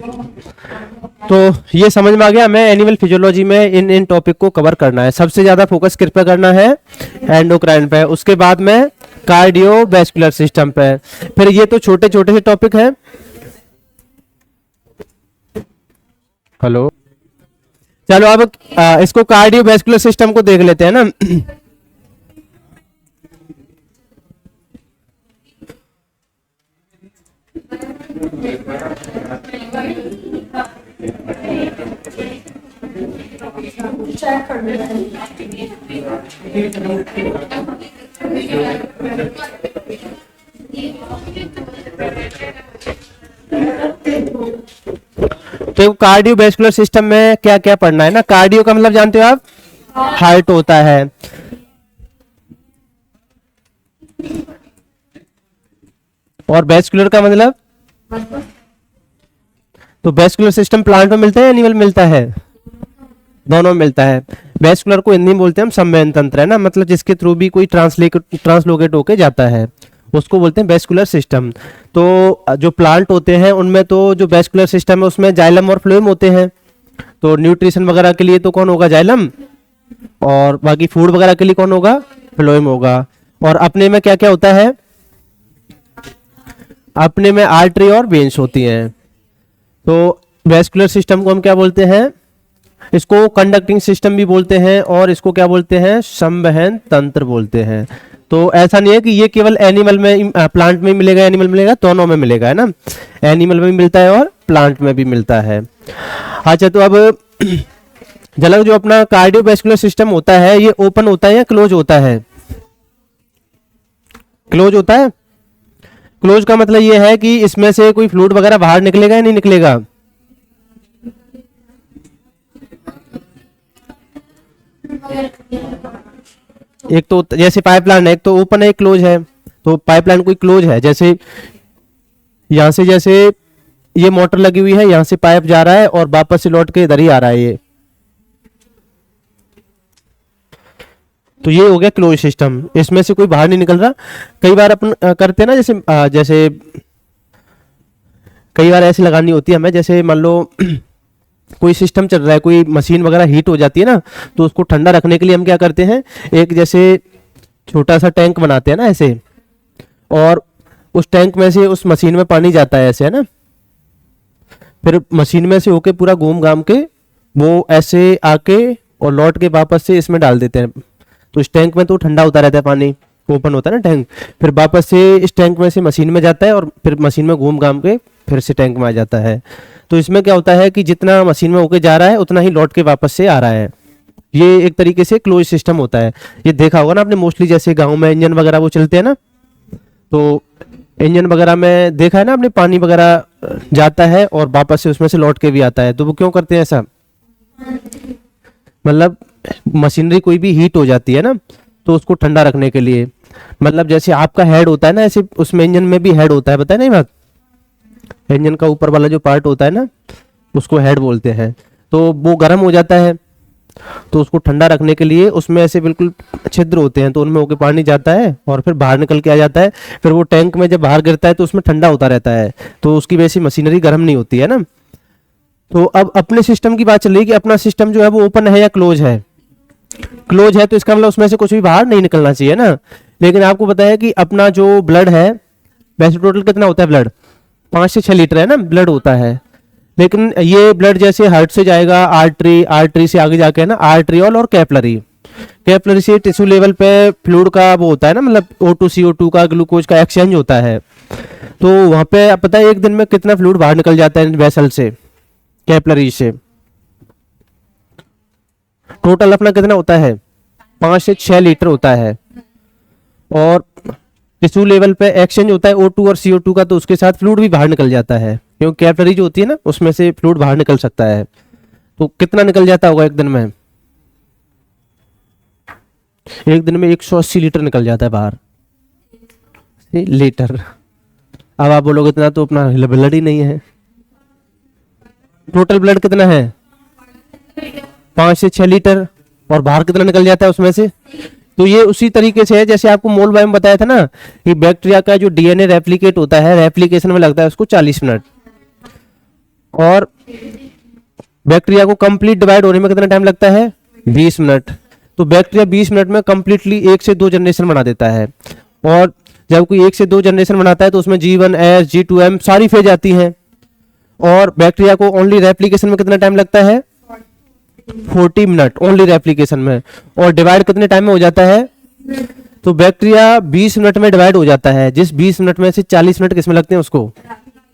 तो ये समझ में आ गया, हमें एनिमल फिजियोलॉजी में इन इन टॉपिक को कवर करना है। सबसे ज्यादा फोकस किस पे करना है? एंडोक्राइन पे, उसके बाद में कार्डियोवैस्कुलर सिस्टम पे। फिर ये तो छोटे छोटे से टॉपिक हैं। हेलो, चलो अब इसको कार्डियोवैस्कुलर सिस्टम को देख लेते हैं ना। तो कार्डियोवैस्कुलर सिस्टम में क्या क्या पढ़ना है ना। कार्डियो का मतलब जानते हो आप? हार्ट होता है। और वैस्कुलर का मतलब? तो वैस्कुलर सिस्टम प्लांट में मिलता है या एनिमल मिलता है? दोनों में मिलता है। वैस्कुलर को हिंदी में बोलते हैं हम संवहन तंत्र, है ना, मतलब जिसके थ्रू भी कोई ट्रांसलोकेट होके जाता है, उसको बोलते हैं वैस्कुलर सिस्टम। तो जो प्लांट होते हैं उनमें तो जो वैस्कुलर सिस्टम है उसमें जाइलम और फ्लोएम होते हैं। तो न्यूट्रिशन वगैरह के लिए तो कौन होगा? जाइलम। और बाकी फूड वगैरह के लिए कौन होगा? फ्लोएम होगा। और अपने में क्या क्या होता है? अपने में आर्टरी और वेन्स होती हैं। तो वैस्कुलर सिस्टम को हम क्या बोलते हैं? इसको कंडक्टिंग सिस्टम भी बोलते हैं और इसको क्या बोलते हैं? संवहन तंत्र बोलते हैं। तो ऐसा नहीं है कि ये केवल एनिमल में, प्लांट में मिलेगा, एनिमल में मिलेगा, दोनों में मिलेगा, है ना। एनिमल में भी मिलता है और प्लांट में भी मिलता है। अच्छा, तो अब झलक जो अपना कार्डियोवैस्कुलर सिस्टम होता है ये ओपन होता है या क्लोज होता है? क्लोज होता है। क्लोज का मतलब ये है कि इसमें से कोई फ्लूइड वगैरह बाहर निकलेगा या नहीं निकलेगा? एक तो जैसे पाइपलाइन है, एक तो ओपन है, एक क्लोज है। तो पाइपलाइन कोई क्लोज है, जैसे यहां से, जैसे ये मोटर लगी हुई है, यहां से पाइप जा रहा है और वापस से लौट के इधर ही आ रहा है ये, तो ये हो गया क्लोज सिस्टम। इसमें से कोई बाहर नहीं निकल रहा। कई बार अपन करते हैं ना, जैसे कई बार ऐसे लगानी होती है हमें, जैसे मान लो कोई सिस्टम चल रहा है, कोई मशीन वगैरह हीट हो जाती है ना, तो उसको ठंडा रखने के लिए हम क्या करते हैं? एक जैसे छोटा सा टैंक बनाते हैं ना ऐसे, और उस टैंक में से उस मशीन में पानी जाता है ऐसे, है ना। फिर मशीन में से होके पूरा घूम घाम के वो ऐसे आके और लौट के वापस से इसमें डाल देते हैं। तो इस टैंक में तो ठंडा होता रहता है, पानी ओपन होता है ना टैंक, फिर वापस से इस टैंक में से मशीन में जाता है और फिर मशीन में घूम घाम के फिर से टैंक में आ जाता है। तो इसमें क्या होता है कि जितना मशीन में होके जा रहा है उतना ही लौट के वापस से आ रहा है। ये एक तरीके से क्लोज सिस्टम होता है। ये देखा होगा ना आपने, मोस्टली जैसे गाँव में इंजन वगैरह वो चलते हैं ना, तो इंजन वगैरह में देखा है ना आपने, पानी वगैरह जाता है और वापस से उसमें से लौट के भी आता है। तो वो क्यों करते हैं ऐसा? मतलब मशीनरी कोई भी हीट हो जाती है ना, तो उसको ठंडा रखने के लिए। मतलब जैसे आपका हेड होता है ना, ऐसे उसमें इंजन में भी हेड होता है, पता है नहीं बात? इंजन का ऊपर वाला जो पार्ट होता है ना, उसको हेड बोलते हैं। तो वो गर्म हो जाता है, तो उसको ठंडा रखने के लिए उसमें ऐसे बिल्कुल छिद्र होते हैं, तो उनमें होकर पानी जाता है और फिर बाहर निकल के आ जाता है। फिर वो टैंक में जब बाहर गिरता है तो उसमें ठंडा होता रहता है, तो उसकी वजह से मशीनरी गर्म नहीं होती है ना। तो अब अपने सिस्टम की बात चल रही है कि अपना सिस्टम जो है वो ओपन है या क्लोज है। क्लोज है तो इसका मतलब उसमें से कुछ भी बाहर नहीं निकलना चाहिए ना। लेकिन आपको पता है कि अपना जो ब्लड है, वैसे टोटल कितना होता है ब्लड? 5 से 6 लीटर है ना ब्लड होता है। लेकिन ये ब्लड जैसे हार्ट से जाएगा आर्टरी, आर्टरी से आगे जाके है ना आर्टरियोल और कैपलरी, कैपलरी से टिश्यू लेवल पे फ्लूइड का वो होता है ना, मतलब O2 CO2 का, ग्लूकोज का एक्सचेंज होता है। तो वहां पे पता है एक दिन में कितना फ्लूइड बाहर निकल जाता है वेसल से, कैपलरी से? टोटल अपना कितना होता है? 5 से 6 लीटर होता है। और टिश्यू लेवल पे एक्सचेंज होता है O2 और CO2 का, तो उसके साथ फ्लूइड भी बाहर निकल जाता है, क्योंकि कैपलरी जो होती है ना उसमें से फ्लूइड बाहर निकल सकता है। तो कितना निकल जाता होगा एक दिन में? एक दिन में 180 लीटर निकल जाता है बाहर, लीटर। अब आप बोलोगे इतना तो अपना ब्लड ही नहीं है। टोटल ब्लड कितना है? 5 से 6 लीटर। और बाहर कितना निकल जाता है उसमें से? तो ये उसी तरीके से है जैसे आपको मोल बाय में बताया था ना कि बैक्टीरिया का जो डीएनए रेप्लिकेट होता है, रेप्लिकेशन में लगता है उसको 40 मिनट। और बैक्टीरिया को कंप्लीट डिवाइड होने में कितना टाइम लगता है? 20 मिनट। तो बैक्टीरिया 20 मिनट में कंप्लीटली 1 से 2 जनरेशन बना देता है। और जब कोई 1 से 2 जनरेशन बनाता है तो उसमें G1S G2M सारी फेज आती हैं। और बैक्टीरिया को ओनली रेप्लिकेशन में कितना टाइम लगता है? 40 मिनट ओनली रेप्लिकेशन में। और डिवाइड कितने टाइम में हो जाता है? तो बैक्टीरिया 20 मिनट में डिवाइड हो जाता है, जिस 20 मिनट में से 40 मिनट किसमें लगते हैं उसको?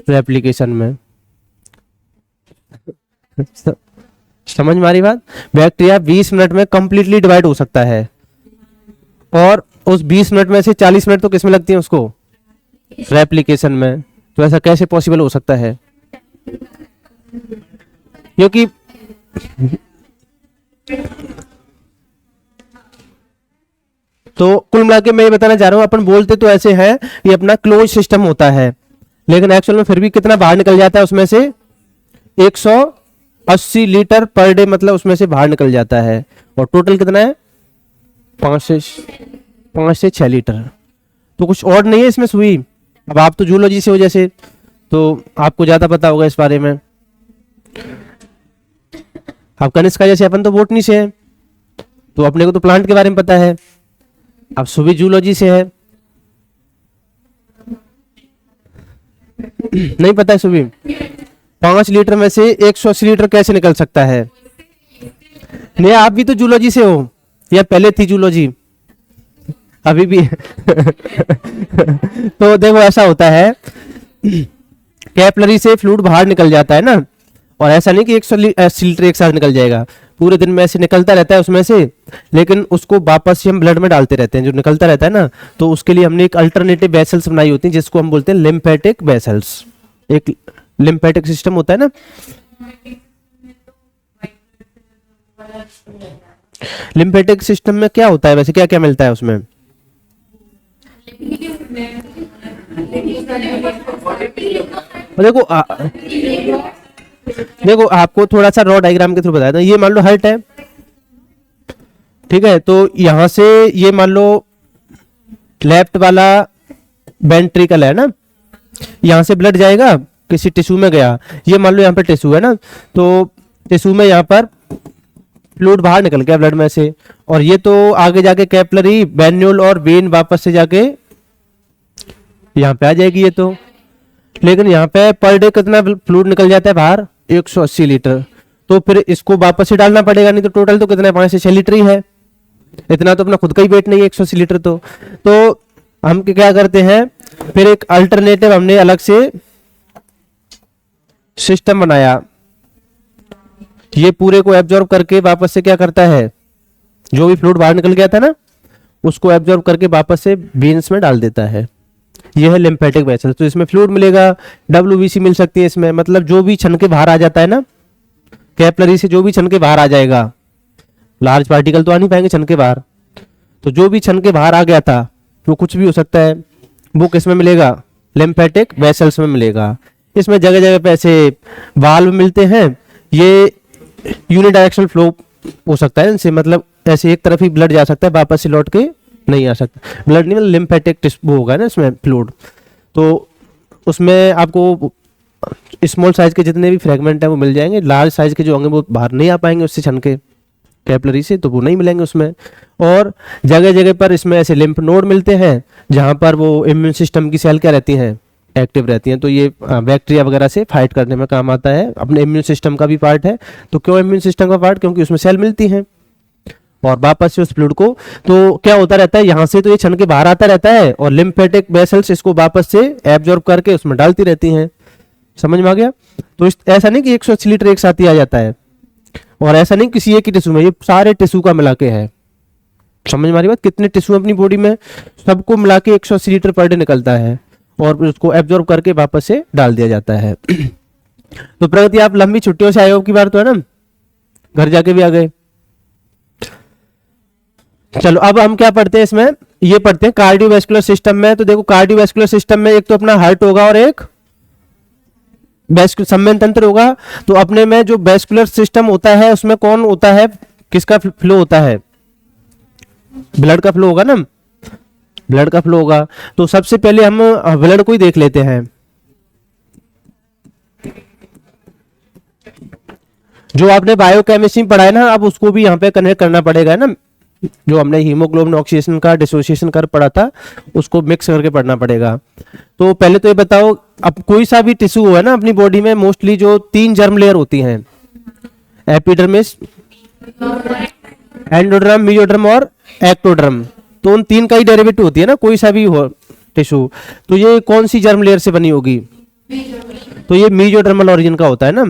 रेप्लिकेशन में। समझ में आ रही बात? बैक्टीरिया 20 मिनट में कंप्लीटली डिवाइड हो सकता है और उस 20 मिनट में से 40 मिनट तो किसमें लगती है उसको? रेप्लिकेशन में। तो ऐसा कैसे पॉसिबल हो सकता है? क्योंकि तो कुल मिला के मैं ये बताना चाह रहा हूं, अपन बोलते तो ऐसे हैं ये अपना क्लोज सिस्टम होता है, लेकिन एक्चुअल में फिर भी कितना बाहर निकल जाता है उसमें से? 180 लीटर पर डे, मतलब उसमें से बाहर निकल जाता है। और टोटल कितना है? 5 से 6 लीटर। तो कुछ और नहीं है इसमें सुई। अब आप तो जूलॉजी से हो जैसे, तो आपको ज्यादा पता होगा इस बारे में। अब कनिष्क का जैसे अपन तो बोटनी से है, तो अपने को तो प्लांट के बारे में पता है। अब सुबह जूलॉजी से है, नहीं पता है सुबह। 5 लीटर में से 180 लीटर कैसे निकल सकता है? नहीं, आप भी तो जूलॉजी से हो या पहले थी जूलॉजी? अभी भी तो देखो ऐसा होता है, कैपलरी से फ्लूइड बाहर निकल जाता है ना, और ऐसा नहीं कि 180 लीटर एक साथ निकल जाएगा, पूरे दिन में ऐसे निकलता रहता है उसमें से, लेकिन उसको वापस से हम ब्लड में डालते रहते हैं जो निकलता रहता है ना। तो उसके लिए हमने एक अल्टरनेटिव वेसल्स बनाई होती है जिसको हम बोलते हैं लिम्फेटिक वेसल्स। एक लिम्फेटिक सिस्टम होता है ना, लिम्फेटिक सिस्टम में क्या होता है वैसे, क्या क्या मिलता है उसमें? देखो देखो आपको थोड़ा सा रॉ डायग्राम के थ्रू बताया था। ये मान लो हार्ट है, ठीक है, तो यहां से ये मान लो लेफ्ट वाला वेंट्रिकल है ना, यहां से ब्लड जाएगा किसी टिश्यू में गया, ये मान लो यहाँ पर टिश्यू है ना, तो टिश्यू में यहाँ पर फ्लूइड बाहर निकल गया ब्लड में से, और ये तो आगे जाके कैपिलरी वेन्यूल और वेन वापस से जाके यहाँ पे आ जाएगी ये तो। लेकिन यहाँ पे पर डे कितना फ्लूइड निकल जाता है बाहर? 180 लीटर। तो फिर इसको वापस से डालना पड़ेगा, नहीं तो टोटल तो कितना है? 5 से 6 लीटर ही है। इतना तो अपना खुद का ही वेट नहीं है 180 लीटर। तो हम क्या करते हैं, फिर एक अल्टरनेटिव हमने अलग से सिस्टम बनाया, ये पूरे को एब्जॉर्ब करके वापस से क्या करता है, जो भी फ्लूइड बाहर निकल गया था ना उसको एब्जॉर्ब करके वापस से वेन्स में डाल देता है। यह है लिम्फेटिक वेसल। तो इसमें फ्लूइड मिलेगा, WBC मिल सकती है इसमें, मतलब जो भी छन के बाहर आ जाता है ना, कैपिलरी से जो भी छन के बाहर आ जाएगा, लार्ज पार्टिकल तो आ नहीं पाएंगे छन के बाहर, तो जो भी छन के बाहर आ गया था वो कुछ भी हो सकता है, वो किसमें मिलेगा? लिम्फेटिक वेसल्स में मिलेगा। इसमें जगह जगह पे ऐसे वाल्व मिलते हैं, ये यूनिडायरेक्शनल फ्लो हो सकता है इनसे, मतलब ऐसे एक तरफ ही ब्लड जा सकता है, वापस से लौट के नहीं आ सकता। ब्लड नहीं मतलब लिम्फेटिक वो होगा ना इसमें फ्लूइड, तो उसमें आपको स्मॉल साइज के जितने भी फ्रेगमेंट है वो मिल जाएंगे, लार्ज साइज के जो होंगे वो बाहर नहीं आ पाएंगे उससे छन के कैपिलरी से, तो वो नहीं मिलेंगे उसमें। और जगह जगह पर इसमें ऐसे लिम्फ नोड मिलते हैं जहां पर वो इम्यून सिस्टम की सेल क्या रहती हैं? एक्टिव रहती हैं। तो ये बैक्टीरिया वगैरह से फाइट करने में काम आता है, अपने इम्यून सिस्टम का भी पार्ट है। तो क्यों इम्यून सिस्टम का पार्ट? क्योंकि उसमें सेल मिलती हैं और वापस से उस फ्लूइड को, तो क्या होता रहता है, यहाँ से तो ये छन के बाहर आता रहता है और लिम्फेटिक वेसल्स इसको वापस से एब्जॉर्ब करके उसमें डालती रहती हैं। समझ में आ गया? तो ऐसा नहीं कि 180 लीटर एक साथ ही आ जाता है, और ऐसा नहीं किसी एक ही टिश्यू में, ये सारे टिश्यू का मिला के है। समझ में आ रही बात? कितने टिश्यू अपनी बॉडी में, सबको मिला के 180 लीटर पर डे निकलता है और उसको एब्जॉर्ब करके वापस से डाल दिया जाता है। तो प्रगति, आप लंबी छुट्टियों से आए हो की बार तो है ना, घर जाके भी आ गए। चलो अब हम क्या पढ़ते हैं इसमें, ये पढ़ते हैं कार्डियोवैस्कुलर सिस्टम में। तो देखो कार्डियोवैस्कुलर सिस्टम में एक तो अपना हार्ट होगा और एक संवेदन तंत्र होगा। तो अपने में जो वैस्कुलर सिस्टम होता है उसमें कौन होता है, किसका फ्लो होता है? ब्लड का फ्लो होगा ना, ब्लड का फ्लो होगा। तो सबसे पहले हम ब्लड को ही देख लेते हैं। जो आपने बायोकेमिस्ट्री में पढ़ा है ना, अब उसको भी यहाँ पे कनेक्ट करना पड़ेगा ना। जो हमने हीमोग्लोबिन ऑक्सीडेशन का डिसोसिएशन कर पढ़ा था, उसको मिक्स करके पढ़ना पड़ेगा। तो पहले तो ये बताओ, अब कोई सा भी टिश्यू है ना अपनी बॉडी में, मोस्टली जो 3 जर्म लेयर होती हैं, एपिडर्मिस, एंडोडर्म, मेसोडर्म और एक्टोडर्म, तो उन 3 का ही डेरिवेटिव होती है ना कोई सा भी हो टिश्यू। तो ये कौन सी जर्म लेयर से बनी होगी? तो ये मेसोडर्मल ऑरिजिन का होता है ना।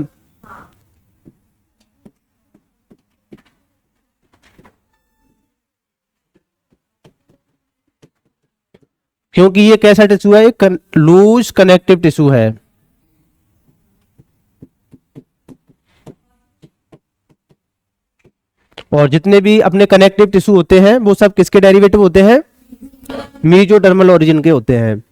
क्योंकि ये कैसा टिश्यू है? एक लूज कनेक्टिव टिश्यू है। और जितने भी अपने कनेक्टिव टिश्यू होते हैं वो सब किसके डेरिवेटिव होते हैं? मेसोडर्मल ओरिजिन के होते हैं।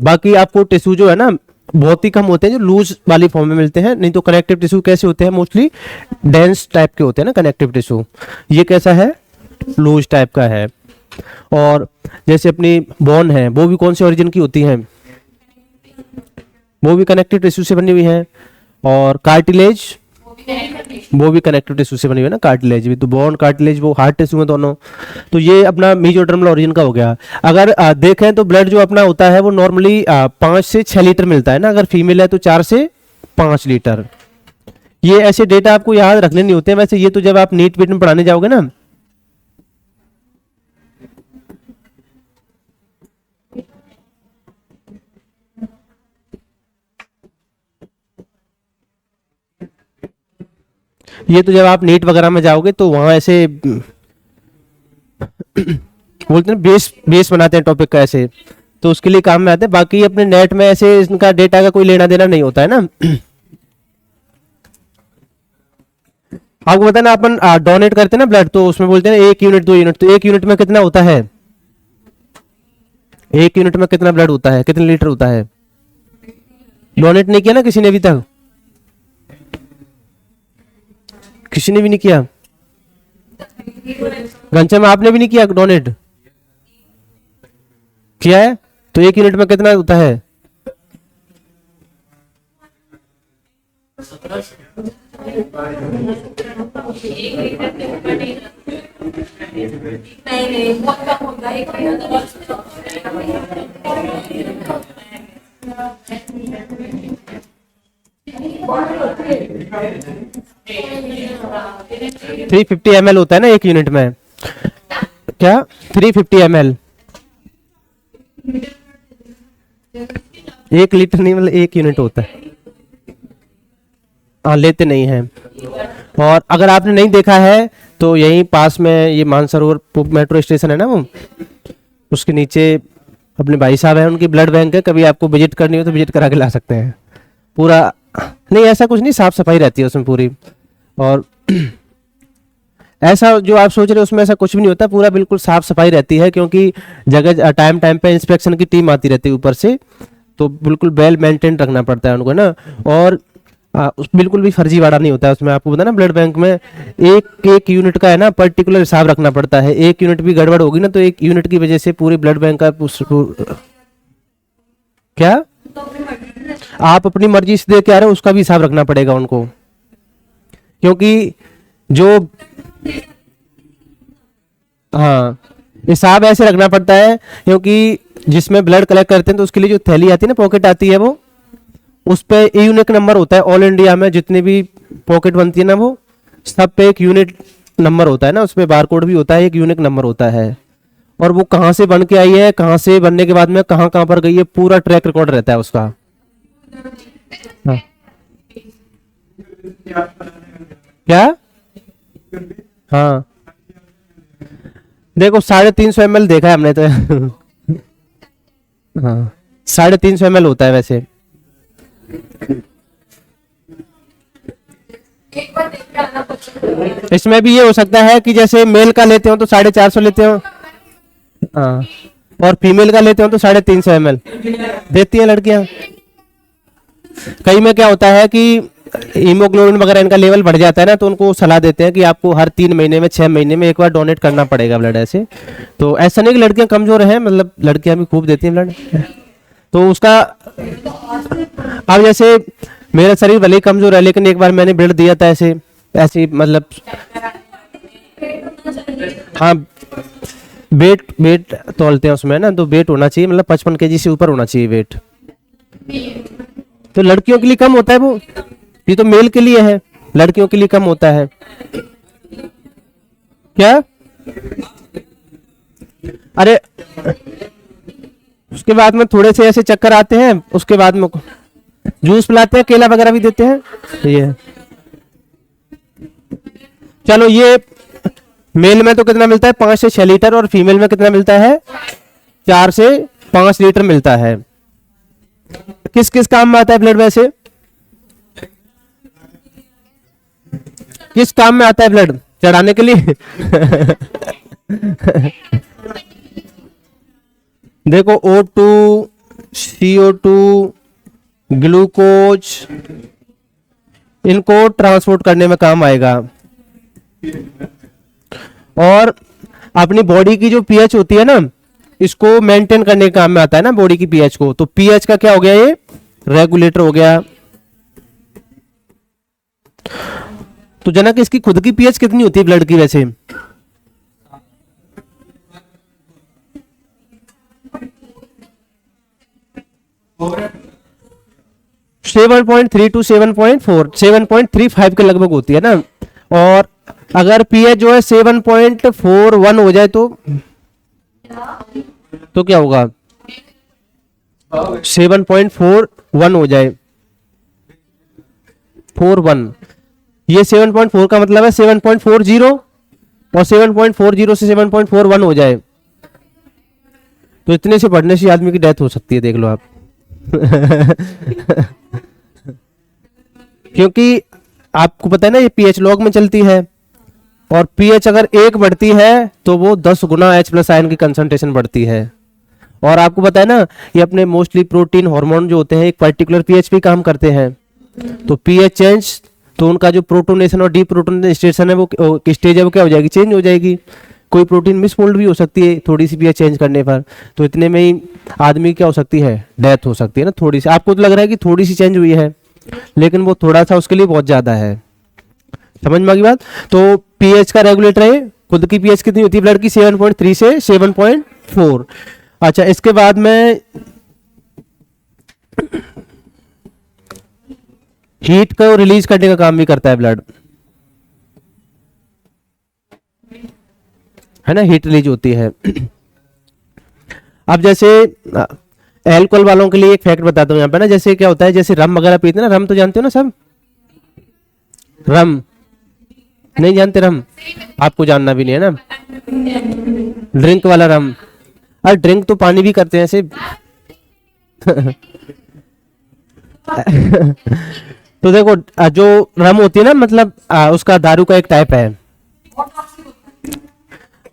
बाकी आपको टिश्यू जो है ना बहुत ही कम होते हैं जो लूज वाली फॉर्म में मिलते हैं, नहीं तो कनेक्टिव टिश्यू कैसे होते हैं? मोस्टली डेंस टाइप के होते हैं ना कनेक्टिव टिश्यू। ये कैसा है? लूज टाइप का है। और जैसे अपनी बोन है, वो भी कौन से ओरिजिन की होती है? वो भी कनेक्टिव टिश्यू से बनी हुई है। और कार्टिलेज, वो भी कनेक्टिव टिश्यू से बनी हुई है ना, कार्टिलेज भी। तो बोन, कार्टिलेज, वो हार्ड टिश्यू है दोनों। तो ये अपना मेसोडर्मल ओरिजिन का हो गया। अगर देखें तो ब्लड जो अपना होता है वो नॉर्मली 5 से 6 लीटर मिलता है ना, अगर फीमेल है तो 4 से 5 लीटर। ये ऐसे डेटा आपको याद रखने नहीं होते हैं वैसे, ये तो जब आप नीट वीट में पढ़ाने जाओगे ना, ये तो जब आप नीट वगैरह में जाओगे तो वहां ऐसे बोलते हैं बेस बेस बनाते हैं टॉपिक का ऐसे, तो उसके लिए काम में आते हैं। बाकी अपने नेट में ऐसे इनका डेटा का कोई लेना देना नहीं होता है ना। आपको पता है ना, अपन डोनेट करते हैं ना ब्लड, तो उसमें बोलते हैं 1 यूनिट 2 यूनिट, तो 1 यूनिट में कितना होता है? 1 यूनिट में कितना ब्लड होता है? कितने लीटर होता है? डोनेट नहीं किया ना किसी ने अभी तक? किसी ने भी नहीं किया? घनश्याम आपने भी नहीं किया डोनेट? किया है? तो 1 यूनिट में कितना होता है? थ्री 350 ml होता है ना 1 यूनिट में। क्या 350 ml? 1 लीटर नहीं, मतलब 1 यूनिट होता है। हाँ, लेते नहीं हैं। और अगर आपने नहीं देखा है तो यहीं पास में ये मानसरोवर मेट्रो स्टेशन है ना, वो उसके नीचे अपने भाई साहब हैं, उनकी ब्लड बैंक है। कभी आपको विजिट करनी हो तो विजिट करा के ला सकते हैं। पूरा नहीं, ऐसा कुछ नहीं, साफ सफाई रहती है उसमें पूरी। और ऐसा जो आप सोच रहे हो उसमें ऐसा कुछ भी नहीं होता, पूरा बिल्कुल साफ सफाई रहती है, क्योंकि जगह टाइम टाइम पे इंस्पेक्शन की टीम आती रहती है ऊपर से, तो बिल्कुल वेल मेंटेन रखना पड़ता है उनको ना। और बिल्कुल भी फर्जीवाड़ा नहीं होता है उसमें। आपको पता ना ब्लड बैंक में एक यूनिट का है ना पर्टिकुलर हिसाब रखना पड़ता है। 1 यूनिट भी गड़बड़ होगी ना तो 1 यूनिट की वजह से पूरे ब्लड बैंक का क्या आप अपनी मर्जी से दे के आ रहे हो उसका भी हिसाब रखना पड़ेगा उनको, क्योंकि जो हाँ हिसाब ऐसे रखना पड़ता है, क्योंकि जिसमें ब्लड कलेक्ट करते हैं तो उसके लिए जो थैली आती है ना, पॉकेट आती है, वो उस पे यूनिक नंबर होता है। ऑल इंडिया में जितनी भी पॉकेट बनती है ना, वो सब पे एक यूनिट नंबर होता है ना, उस पे बारकोड भी होता है, एक यूनिक नंबर होता है। और वो कहाँ से बन के आई है, कहाँ से बनने के बाद में कहाँ कहाँ पर गई है, पूरा ट्रैक रिकॉर्ड रहता है उसका। हाँ। क्या? हाँ देखो 350 ml देखा है हमने तो। हाँ 350 ml होता है वैसे। इसमें भी ये हो सकता है कि जैसे मेल का लेते हो तो 450 लेते हो, हाँ, और फीमेल का लेते हो तो 350 ml देती हैं लड़कियां। कई में क्या होता है कि हीमोग्लोबिन वगैरह इनका लेवल बढ़ जाता है ना, तो उनको सलाह देते हैं कि आपको हर 3 महीने में 6 महीने में एक बार डोनेट करना पड़ेगा ब्लड। ऐसे तो ऐसा नहीं कि लड़कियां कमजोर हैं, मतलब लड़कियां भी खूब देती हैं ब्लड। तो उसका, अब जैसे मेरा शरीर भले ही कमजोर है, लेकिन एक बार मैंने ब्लड दिया था ऐसे ऐसे मतलब, हाँ वेट वेट तौलते हैं उसमें ना, तो वेट होना चाहिए मतलब 55 केजी से ऊपर होना चाहिए वेट। तो लड़कियों के लिए कम होता है वो, ये तो मेल के लिए है, लड़कियों के लिए कम होता है क्या? अरे उसके बाद में थोड़े से ऐसे चक्कर आते हैं, उसके बाद में जूस पिलाते हैं, केला वगैरह भी देते हैं। ये चलो, ये मेल में तो कितना मिलता है 5 से 6 लीटर, और फीमेल में कितना मिलता है 4 से 5 लीटर मिलता है। किस किस काम में आता है ब्लड? वैसे किस काम में आता है ब्लड? चढ़ाने के लिए देखो O2, CO2, ग्लूकोज, इनको ट्रांसपोर्ट करने में काम आएगा। और अपनी बॉडी की जो पीएच होती है ना, इसको मेंटेन करने के काम में आता है ना बॉडी की पीएच को। तो पीएच का क्या हो गया? ये रेगुलेटर हो गया। तो जनक, इसकी खुद की पीएच कितनी होती है ब्लड की वैसे? 7.3 to 7.4, 7.35 के लगभग होती है ना। और अगर पीएच जो है 7.41 हो जाए तो क्या होगा? 7.41 हो जाए, 41, ये 7.4 का मतलब है 7.40, और 7.40 से 7.41 हो जाए तो इतने से बढ़ने से आदमी की डेथ हो सकती है, देख लो आप क्योंकि आपको पता है ना ये पीएच लॉग में चलती है, और पीएच अगर 1 बढ़ती है तो वो 10 गुना H+ आयन की कंसंट्रेशन बढ़ती है। और आपको पता है ना ये अपने मोस्टली प्रोटीन हार्मोन जो होते हैं एक पर्टिकुलर पीएच पे काम करते हैं। तो पीएच चेंज तो उनका जो प्रोटोनेशन और डीप्रोटोनेशन है वो स्टेज है वो क्या हो जाएगी? चेंज हो जाएगी। कोई प्रोटीन मिसफोल्ड भी हो सकती है थोड़ी सी पीएच चेंज करने पर, तो इतने में ही आदमी क्या हो सकती है? डेथ हो सकती है ना थोड़ी सी। आपको तो लग रहा है कि थोड़ी सी चेंज हुई है, लेकिन वो थोड़ा सा उसके लिए बहुत ज्यादा है। समझ में आ गई बात? तो पीएच का रेगुलेटर है, खुद की पीएच कितनी होती है ब्लड की? 7.3 से 7.4। अच्छा, इसके बाद में हीट को रिलीज करने का काम भी करता है ब्लड, है ना, हीट रिलीज होती है। अब जैसे अल्कोहल वालों के लिए एक फैक्ट बताता हूँ यहाँ पे ना, जैसे क्या होता है, जैसे रम वगैरह पीते हैं ना, रम तो जानते हो ना सब? रम नहीं जानते? रम आपको जानना भी नहीं है ना, ड्रिंक वाला रम। अरे ड्रिंक तो पानी भी करते हैं ऐसे तो देखो जो रम होती है ना, मतलब उसका दारू का एक टाइप है।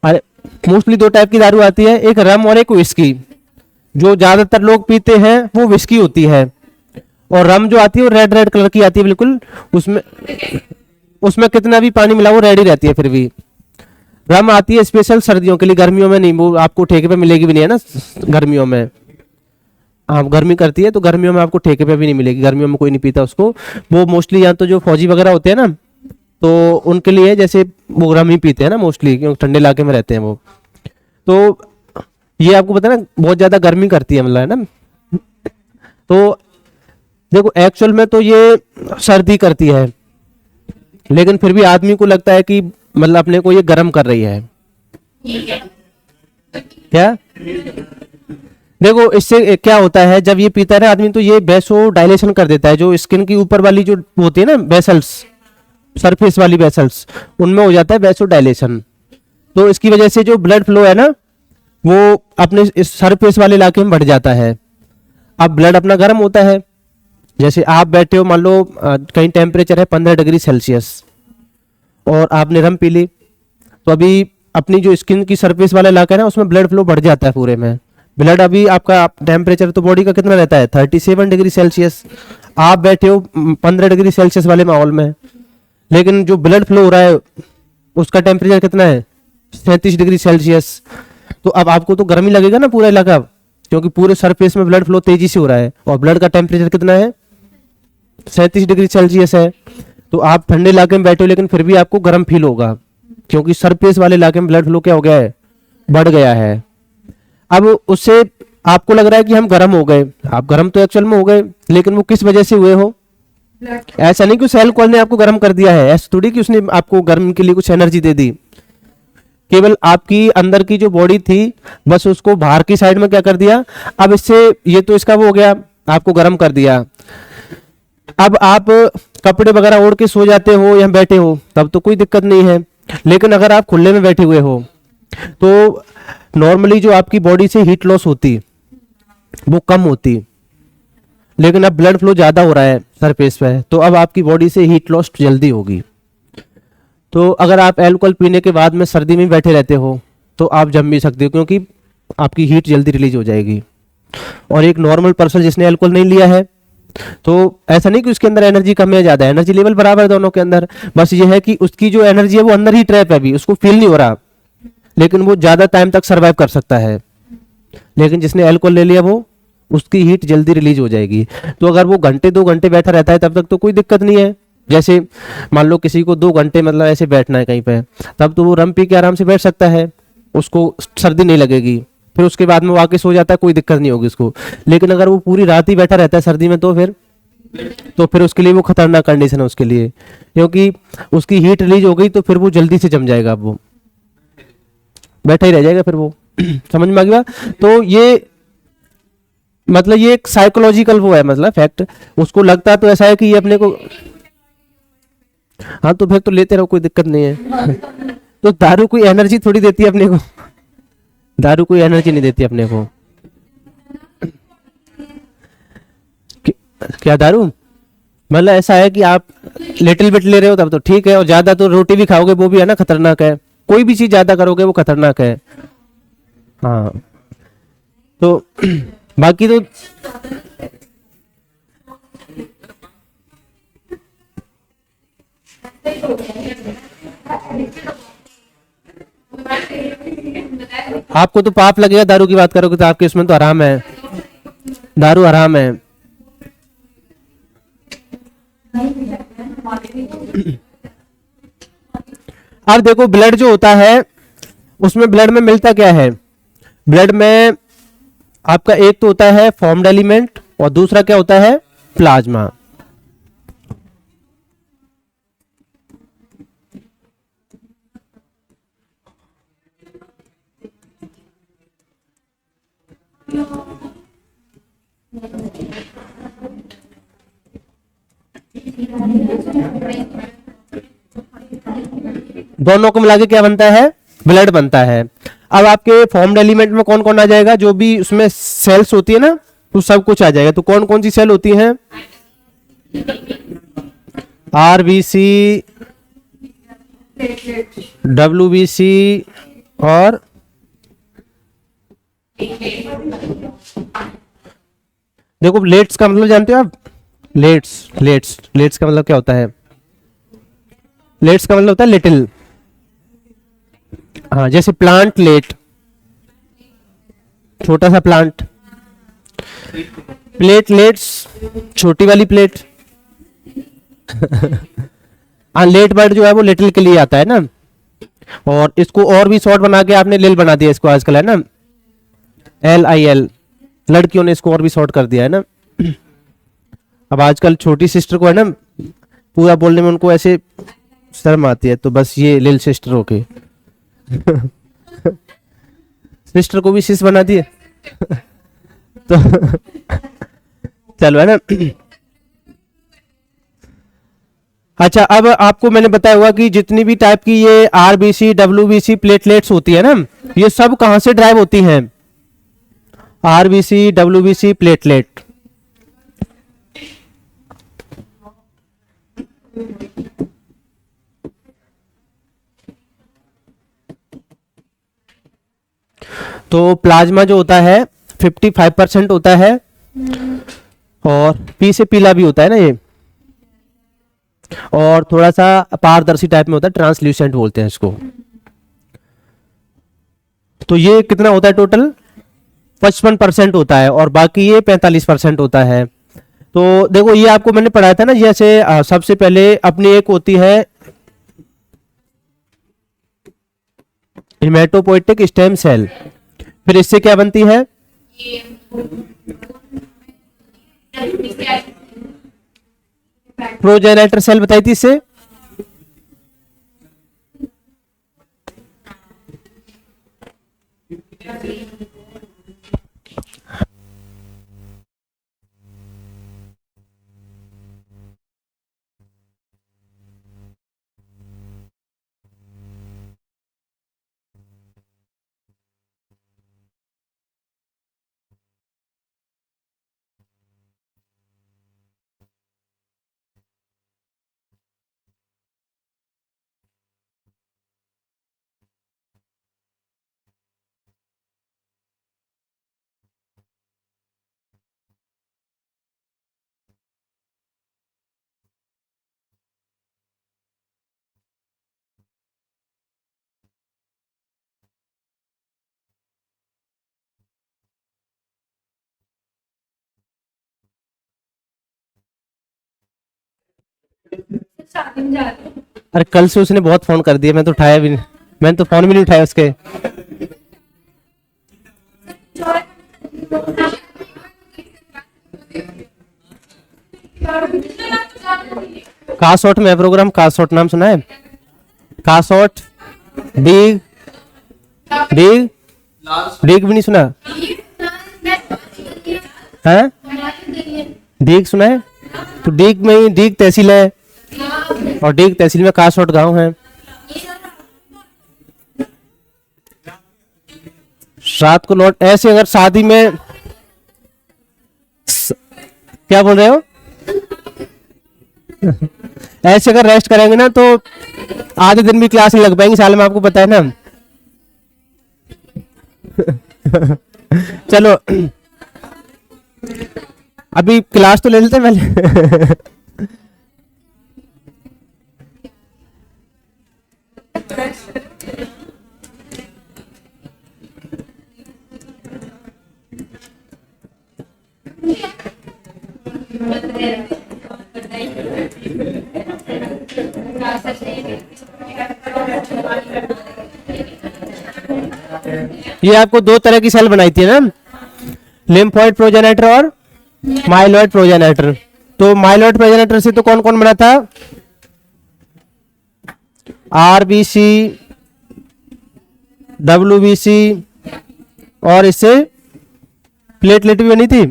अरे मोस्टली 2 टाइप की दारू आती है, एक रम और एक विस्की। जो ज्यादातर लोग पीते हैं वो विस्की होती है, और रम जो आती है वो रेड रेड कलर की आती है बिल्कुल, उसमें कितना भी पानी मिला वो रेड ही रहती है। फिर भी रम आती है स्पेशल सर्दियों के लिए, गर्मियों में नहीं, वो आपको ठेके पे मिलेगी भी नहीं है ना गर्मियों में। हाँ गर्मी करती है तो गर्मियों में आपको ठेके पे भी नहीं मिलेगी, गर्मियों में कोई नहीं पीता उसको। वो मोस्टली यहाँ तो जो फौजी वगैरह होते हैं ना, तो उनके लिए जैसे वो रम ही पीते हैं ना मोस्टली, क्योंकि ठंडे इलाके में रहते हैं वो। तो ये आपको पता है ना बहुत ज्यादा गर्मी करती है मतलब, है ना। तो देखो एक्चुअल में तो ये सर्दी करती है, लेकिन फिर भी आदमी को लगता है कि मतलब अपने को ये गर्म कर रही है। क्या देखो इससे क्या होता है, जब ये पीता है ना आदमी, तो ये वैसो डायलेशन कर देता है। जो स्किन की ऊपर वाली जो होती है ना वेसल्स, सरफेस वाली वेसल्स, उनमें हो जाता है वैसो डायलेशन। तो इसकी वजह से जो ब्लड फ्लो है ना वो अपने इस सरफेस वाले इलाके में बढ़ जाता है। अब ब्लड अपना गर्म होता है, जैसे आप बैठे हो मान लो कहीं टेम्परेचर है 15 डिग्री सेल्सियस और आपने रम पी ली, तो अभी अपनी जो स्किन की सरफेस वाला इलाका है ना उसमें ब्लड फ्लो बढ़ जाता है पूरे में। ब्लड अभी आपका टेम्परेचर तो बॉडी का कितना रहता है 37 डिग्री सेल्सियस, आप बैठे हो 15 डिग्री सेल्सियस वाले माहौल में, लेकिन जो ब्लड फ्लो हो रहा है उसका टेम्परेचर कितना है 37 डिग्री सेल्सियस। तो अब आपको तो गर्मी लगेगा ना पूरा इलाका, क्योंकि पूरे सरफेस में ब्लड फ्लो तेजी से हो रहा है और ब्लड का टेम्परेचर कितना है, 37 डिग्री सेल्सियस है। तो आप ठंडे इलाके में बैठे हो लेकिन फिर भी आपको गर्म फील होगा, क्योंकि सरफेस वाले इलाके में ब्लड फ्लो क्या हो गया है, बढ़ गया है। अब उससे आपको लग रहा है कि हम गर्म हो गए, आप गर्म तो एक्चुअल में हो गए, लेकिन वो किस वजह से हुए हो? ऐसा नहीं कि उस अल्कोहल ने आपको गर्म कर दिया है, ऐसा थोड़ी कि उसने आपको गर्म के लिए कुछ एनर्जी दे दी। केवल आपकी अंदर की जो बॉडी थी बस उसको बाहर की साइड में क्या कर दिया, अब इससे ये तो इसका वो हो गया, आपको गर्म कर दिया। अब आप कपड़े वगैरह ओढ़ के सो जाते हो या बैठे हो तब तो कोई दिक्कत नहीं है, लेकिन अगर आप खुले में बैठे हुए हो तो नॉर्मली जो आपकी बॉडी से हीट लॉस होती वो कम होती, लेकिन अब ब्लड फ्लो ज्यादा हो रहा है सरफेस पे, तो अब आपकी बॉडी से हीट लॉस जल्दी होगी। तो अगर आप अल्कोहल पीने के बाद में सर्दी में बैठे रहते हो तो आप जम भी सकते हो, क्योंकि आपकी हीट जल्दी रिलीज हो जाएगी। और एक नॉर्मल पर्सन जिसने अल्कोहल नहीं लिया है तो ऐसा नहीं कि उसके अंदर एनर्जी कम है ज्यादा, एनर्जी लेवल बराबर है दोनों के अंदर, बस ये है कि उसकी जो एनर्जी है वो अंदर ही ट्रैप है, अभी उसको फील नहीं हो रहा, लेकिन वो ज्यादा टाइम तक सर्वाइव कर सकता है। लेकिन जिसने अल्कोहल ले लिया वो उसकी हीट जल्दी रिलीज हो जाएगी। तो अगर वो घंटे 2 घंटे बैठा रहता है तब तक तो कोई दिक्कत नहीं है। जैसे मान लो किसी को 2 घंटे मतलब ऐसे बैठना है कहीं पे, तब तो वो रम पी के आराम से बैठ सकता है, उसको सर्दी नहीं लगेगी, फिर उसके बाद में वो आके सो जाता है, कोई दिक्कत नहीं होगी उसको। लेकिन अगर वो पूरी रात ही बैठा रहता है सर्दी में तो फिर उसके लिए वो खतरनाक कंडीशन है उसके लिए, क्योंकि उसकी हीट रिलीज हो गई तो फिर वो जल्दी से जम जाएगा, वो बैठा ही रह जाएगा फिर वो समझ में आ गया। तो ये मतलब ये एक साइकोलॉजिकल वो है, मतलब फैक्ट, उसको लगता तो ऐसा है कि ये अपने को, हाँ तो फिर तो लेते रहो, कोई दिक्कत नहीं है। तो दारू कोई एनर्जी थोड़ी देती है अपने को, दारू कोई एनर्जी नहीं देती अपने को। क्या दारू मतलब ऐसा है कि आप लिटिल बिट ले रहे हो तब तो ठीक है, और ज्यादा तो रोटी भी खाओगे वो भी है ना खतरनाक है, कोई भी चीज ज्यादा करोगे वो खतरनाक है। हाँ तो बाकी तो आपको तो पाप लगेगा, दारू की बात करोगे तो आपके इसमें तो हराम है, दारू हराम है। अब देखो ब्लड जो होता है उसमें ब्लड में मिलता क्या है, ब्लड में आपका एक तो होता है फॉर्म्ड एलिमेंट और दूसरा क्या होता है, प्लाज्मा। दोनों को मिला के क्या बनता है, ब्लड बनता है। अब आपके फॉर्म्ड एलिमेंट में कौन कौन आ जाएगा, जो भी उसमें सेल्स होती है ना तो सब कुछ आ जाएगा। तो कौन कौन सी सेल होती हैं, आरबीसी, डब्ल्यूबीसी और देखो प्लेट्स का मतलब जानते हो आप, लेट्स का मतलब क्या होता है, लेट्स का मतलब होता है लिटिल, हाँ जैसे प्लांट लेट, छोटा सा प्लांट, प्लेटलेट्स छोटी वाली प्लेट। हाँ लेट वर्ड जो है वो लिटिल के लिए आता है ना, और इसको और भी शॉर्ट बना के आपने लिल बना दिया इसको आजकल, है ना LIL, लड़कियों ने इसको और भी शॉर्ट कर दिया है ना। अब आजकल छोटी सिस्टर को है ना पूरा बोलने में उनको ऐसे शर्म आती है, तो बस ये लिल सिस्टर होके सिस्टर को भी सिस बना दिए तो चलो है ना। अच्छा अब आपको मैंने बताया हुआ कि जितनी भी टाइप की ये RBC WBC प्लेटलेट्स होती है ना, ये सब कहां से ड्राइव होती हैं, RBC WBC प्लेटलेट। तो प्लाज्मा जो होता है 55% होता है, और पी से पीला भी होता है ना ये, और थोड़ा सा पारदर्शी टाइप में होता है, ट्रांसल्यूसेंट बोलते हैं इसको। तो ये कितना होता है टोटल 55% होता है और बाकी ये 45% होता है। तो देखो ये आपको मैंने पढ़ाया था ना, जैसे सबसे पहले अपनी एक होती है हिमेटोपोइटिक स्टेम सेल, फिर इससे क्या बनती है, प्रोजेनेटर सेल बताई थी इससे, अरे कल से उसने बहुत फोन कर दिया, मैं तो उठाया भी नहीं, मैंने तो फोन भी नहीं उठाया उसके। कासोट में प्रोग्राम, कासोट नाम सुना है, कासोट, डीग, डीग, डीग भी नहीं सुना है, डीग सुना है, तो डीग में ही डीग तहसील है और डीग तहसील में कासोट गांव है। रात को लौट ऐसे, अगर शादी में क्या बोल रहे हो ऐसे अगर रेस्ट करेंगे ना तो आधे दिन भी क्लास नहीं लग पाएंगी साल में, आपको पता है ना। चलो अभी क्लास तो ले लेते हैं पहले। ये आपको दो तरह की सेल बनाई थी ना, लिम्फोइड प्रोजेनेटर और माइलॉइड प्रोजेनेटर। तो माइलॉइड प्रोजेनेटर से तो कौन कौन बना था, आरबीसी, डब्ल्यूबीसी और इससे प्लेटलेट भी बनी थी।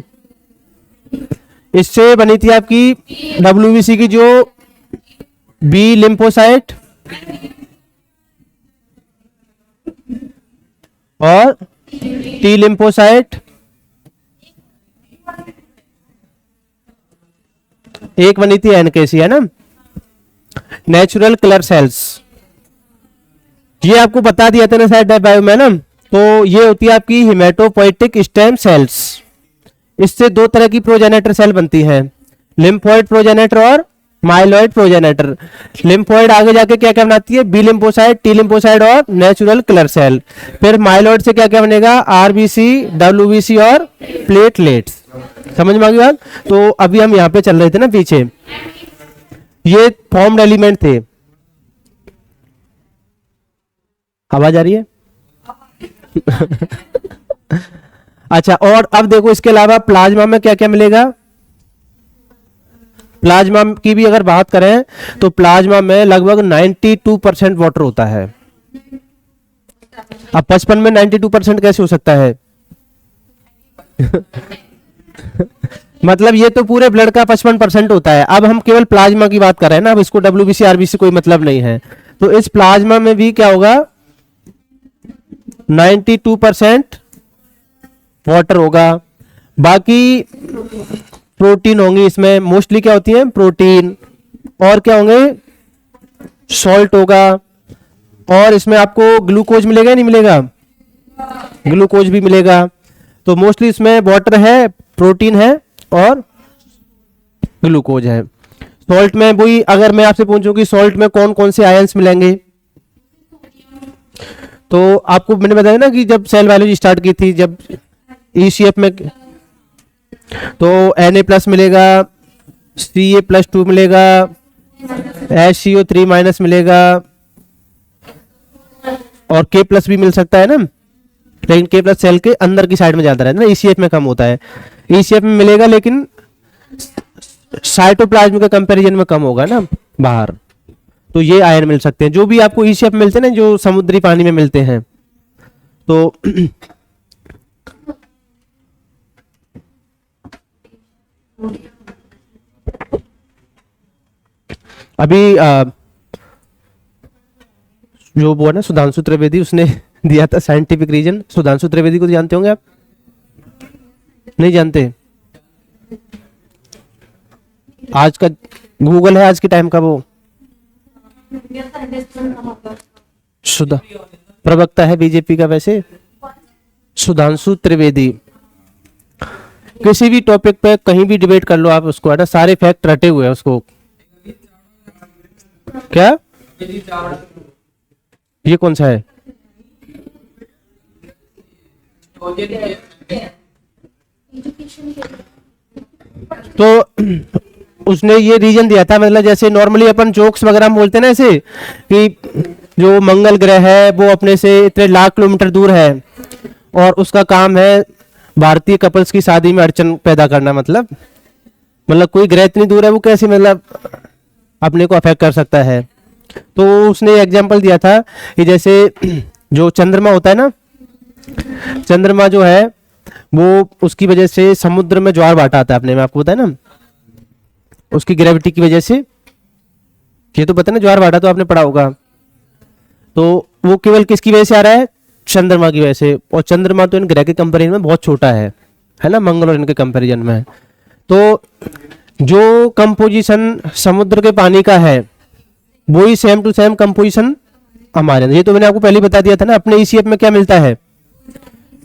इससे बनी थी आपकी डब्ल्यूबीसी की जो बी लिम्फोसाइट और टी लिम्फोसाइट, एक बनी थी एनकेसी, है ना, नेचुरल किलर सेल्स। ये आपको बता दिया था ना शायद बायो में ना। तो ये होती है आपकी हिमेटोपोइटिक स्टेम सेल्स। इससे दो तरह की प्रोजेनेटर सेल बनती है, लिम्फोइड प्रोजेनेटर और माइलॉइड प्रोजेनेटर। लिम्फोइड आगे जाके क्या क्या बनाती है, बी लिम्फोसाइट, टी लिम्फोसाइट और नेचुरल किलर सेल। फिर माइलॉइड से क्या क्या बनेगा, आरबीसी, डब्ल्यूबीसी और प्लेटलेट्स। समझ में आ गई बात। तो अभी हम यहाँ पे चल रहे थे ना पीछे, ये फॉर्म्ड एलिमेंट थे। आवाज आ रही है? अच्छा, और अब देखो इसके अलावा प्लाज्मा में क्या क्या मिलेगा। प्लाज्मा की भी अगर बात करें तो प्लाज्मा में लगभग 92% वाटर होता है। अब 55 में 92% कैसे हो सकता है? मतलब ये तो पूरे ब्लड का 55% होता है। अब हम केवल प्लाज्मा की बात कर रहे हैं ना, अब इसको डब्ल्यूबीसी आरबीसी कोई मतलब नहीं है। तो इस प्लाज्मा में भी क्या होगा, 92% वाटर होगा। बाकी प्रोटीन होंगी इसमें, मोस्टली क्या होती है, प्रोटीन। और क्या होंगे, सॉल्ट होगा। और इसमें आपको ग्लूकोज मिलेगा नहीं मिलेगा, ग्लूकोज भी मिलेगा। तो मोस्टली इसमें वाटर है, प्रोटीन है और ग्लूकोज है। सॉल्ट में वही, अगर मैं आपसे पूछूं कि सॉल्ट में कौन कौन से आयंस मिलेंगे, तो आपको मैंने बताया ना कि जब सेल बायोलॉजी स्टार्ट की थी, जब ECF में तो Na प्लस मिलेगा, Ca+2 मिलेगा, HCO3 माइनस मिलेगा और K प्लस भी मिल सकता है ना, लेकिन K प्लस सेल के अंदर की साइड में ज्यादा रहता है ना, ECF में कम होता है। ECF में मिलेगा लेकिन साइटोप्लाज्म के कंपैरिजन में कम होगा ना बाहर। तो ये आयन मिल सकते हैं जो भी आपको ECF मिलते हैं ना, जो समुद्री पानी में मिलते हैं। तो अभी जो वो है ना सुधांशु त्रिवेदी, उसने दिया था साइंटिफिक रीजन। सुधांशु त्रिवेदी को जानते होंगे आप? नहीं जानते? आज का गूगल है आज के टाइम का वो। सुधा प्रवक्ता है बीजेपी का वैसे, सुधांशु त्रिवेदी। किसी भी टॉपिक पे कहीं भी डिबेट कर लो आप उसको, है ना, सारे फैक्ट रटे हुए हैं उसको। क्या ये कौन सा है? तो उसने ये रीजन दिया था, मतलब जैसे नॉर्मली अपन जोक्स वगैरह में बोलते हैं ना ऐसे कि जो मंगल ग्रह है वो अपने से इतने लाख किलोमीटर दूर है और उसका काम है भारतीय कपल्स की शादी में अड़चन पैदा करना। मतलब कोई ग्रह इतनी दूर है वो कैसे मतलब अपने को अफेक्ट कर सकता है। तो उसने एग्जांपल दिया था कि जैसे जो चंद्रमा होता है ना, चंद्रमा जो है वो उसकी वजह से समुद्र में ज्वार भाटा आता है अपने में, आपको पता है ना, उसकी ग्रेविटी की वजह से। ये तो पता है ना, ज्वार भाटा तो आपने पढ़ा होगा। तो वो केवल किसकी वजह से आ रहा है? चंद्रमा की वजह से। और चंद्रमा तो इन ग्रह के कंपैरिजन में बहुत छोटा है ना, मंगल और इनके कंपैरिजन में। तो जो कंपोजिशन समुद्र के पानी का है वही सेम टू सेम कंपोजिशन हमारे अंदर। ये तो मैंने आपको पहले बता दिया था ना, अपने ECF में क्या मिलता है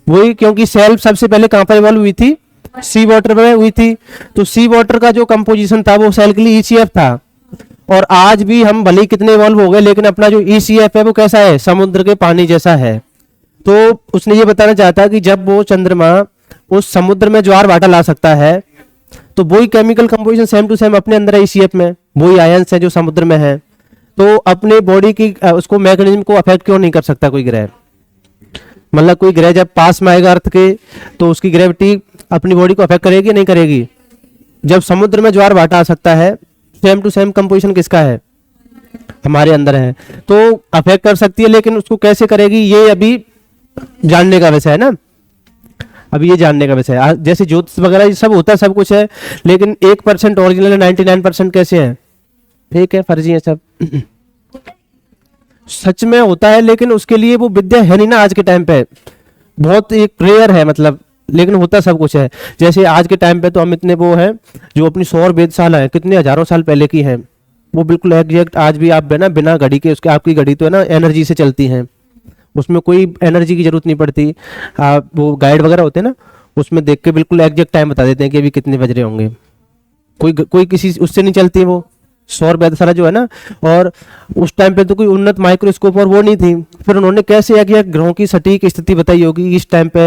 वही, क्योंकि सेल सबसे पहले कहां पर इवॉल्व हुई थी? सी वाटर में हुई थी। तो सी वाटर का जो कंपोजिशन था वो सेल के लिए ECF था। और आज भी हम भले ही कितने इवॉल्व हो गए, लेकिन अपना जो ECF है वो कैसा है? समुद्र के पानी जैसा है। तो उसने ये बताना चाहता कि जब वो चंद्रमा उस समुद्र में ज्वार भाटा ला सकता है तो वही chemical composition same to same अपने अंदर है ECF में, वही आयंस है जो समुद्र में है। तो अपने बॉडी की उसको मैकेनिज्म को अफेक्ट क्यों नहीं कर सकता कोई ग्रह? मतलब कोई ग्रह जब पास में आएगा अर्थ के तो उसकी ग्रेविटी अपनी बॉडी को अफेक्ट करेगी नहीं करेगी? जब समुद्र में ज्वार भाटा आ सकता है, सेम टू सेम कंपोजिशन किसका है? हमारे अंदर है। तो अफेक्ट कर सकती है, लेकिन उसको कैसे करेगी ये अभी जानने का विषय है ना, अभी ये जानने का विषय है। जैसे ज्योतिष वगैरह ये सब होता है, सब कुछ है, लेकिन 1% ओरिजिनल है, 99% कैसे है? फेक है, फर्जी है सब। सच में होता है, लेकिन उसके लिए वो विद्या है नहीं ना आज के टाइम पे, बहुत एक रेयर है मतलब, लेकिन होता सब कुछ है। जैसे आज के टाइम पे तो हम इतने वो हैं जो अपनी सौर वेधशाला है कितने हजारों साल पहले की है, वो बिल्कुल एग्जैक्ट आज भी आप बिना घड़ी के, उसके आपकी घड़ी तो है ना एनर्जी से चलती है, उसमें कोई एनर्जी की जरूरत नहीं पड़ती। आप वो गाइड वगैरह होते हैं ना, उसमें देख के बिल्कुल एग्जैक्ट टाइम बता देते हैं कि अभी कितने बज रहे होंगे। कोई किसी उससे नहीं चलती है वो सौर वेधशाला जो है ना। और उस टाइम पे तो कोई उन्नत माइक्रोस्कोप और वो नहीं थी, फिर उन्होंने कैसे किया ग्रहों की सटीक स्थिति बताई होगी, इस टाइम पे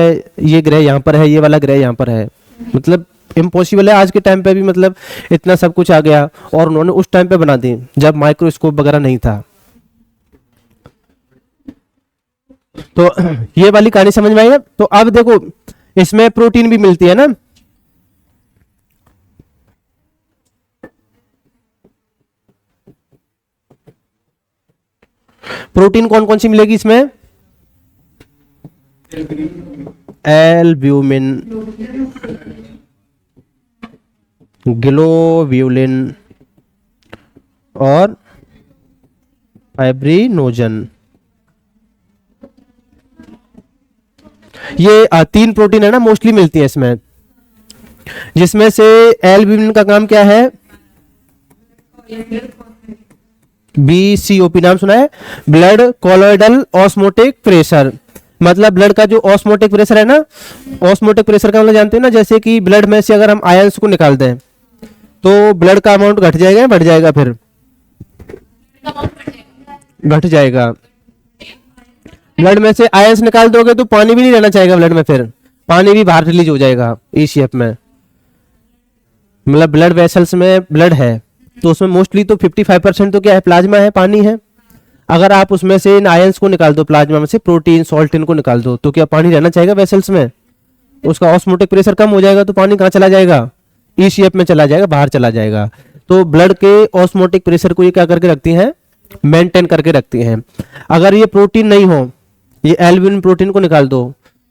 ये ग्रह यहाँ पर है, ये वाला ग्रह यहाँ पर है। मतलब इम्पॉसिबल है आज के टाइम पे भी, मतलब इतना सब कुछ आ गया और उन्होंने उस टाइम पे बना दी जब माइक्रोस्कोप वगैरह नहीं था। तो ये वाली कहानी समझ में आई है। तो अब देखो इसमें प्रोटीन भी मिलती है ना, प्रोटीन कौन कौन सी मिलेगी इसमें? एल्ब्यूमिन, ग्लोब्यूलिन और फाइब्रिनोजन। ये 3 प्रोटीन है ना मोस्टली मिलती है इसमें, जिसमें से एल्ब्यूमिन का काम क्या है? BCOP नाम सुना है, ब्लड कोलोइडल ऑस्मोटिक प्रेशर। मतलब ब्लड का जो ऑस्मोटिक प्रेशर है ना, ऑस्मोटिक प्रेशर का मतलब जानते हैं ना, जैसे कि ब्लड में से अगर हम आयंस को निकाल दें तो ब्लड का अमाउंट घट जाएगा, बढ़ जाएगा, फिर घट जाएगा। ब्लड में से आयंस निकाल दोगे तो पानी भी नहीं रहना चाहेगा ब्लड में फिर, पानी भी बाहर रिलीज हो जाएगा ई शेप में। मतलब ब्लड वेसल्स में ब्लड है तो उसमें मोस्टली तो 55% तो क्या है, प्लाज्मा है, पानी है। अगर आप उसमें से इन आयंस को निकाल दो, प्लाज्मा में से प्रोटीन सॉल्ट इनको निकाल दो, तो क्या पानी रहना चाहेगा वेसल्स में? उसका ऑस्मोटिक प्रेशर कम हो जाएगा तो पानी कहाँ चला जाएगा? ई शेप में चला जाएगा, बाहर चला जाएगा। तो ब्लड के ऑस्मोटिक प्रेशर को ये क्या करके रखती हैं? मेंटेन करके रखती हैं। अगर ये प्रोटीन नहीं हो, ये एल्ब्यूमिन प्रोटीन को निकाल दो,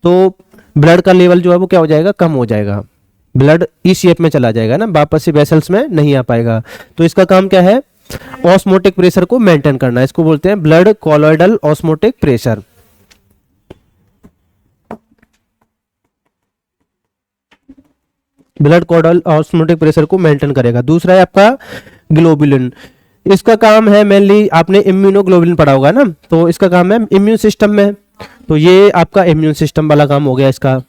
तो ब्लड का लेवल जो है वो क्या हो जाएगा? कम हो जाएगा। ब्लड ई शेप में चला जाएगा ना, वापस से वेसल्स में नहीं आ पाएगा। तो इसका काम क्या है? ऑस्मोटिक प्रेशर को मेंटेन करना। इसको बोलते हैं blood colloidal osmotic pressure. Blood colloidal osmotic pressure को मेंटेन करेगा। दूसरा है आपका ग्लोबुलिन। इसका काम है मेनली, आपने इम्यूनोग्लोबुलिन पढ़ा होगा ना, तो इसका काम है इम्यून सिस्टम में। तो ये आपका इम्यून सिस्टम वाला काम हो गया इसका।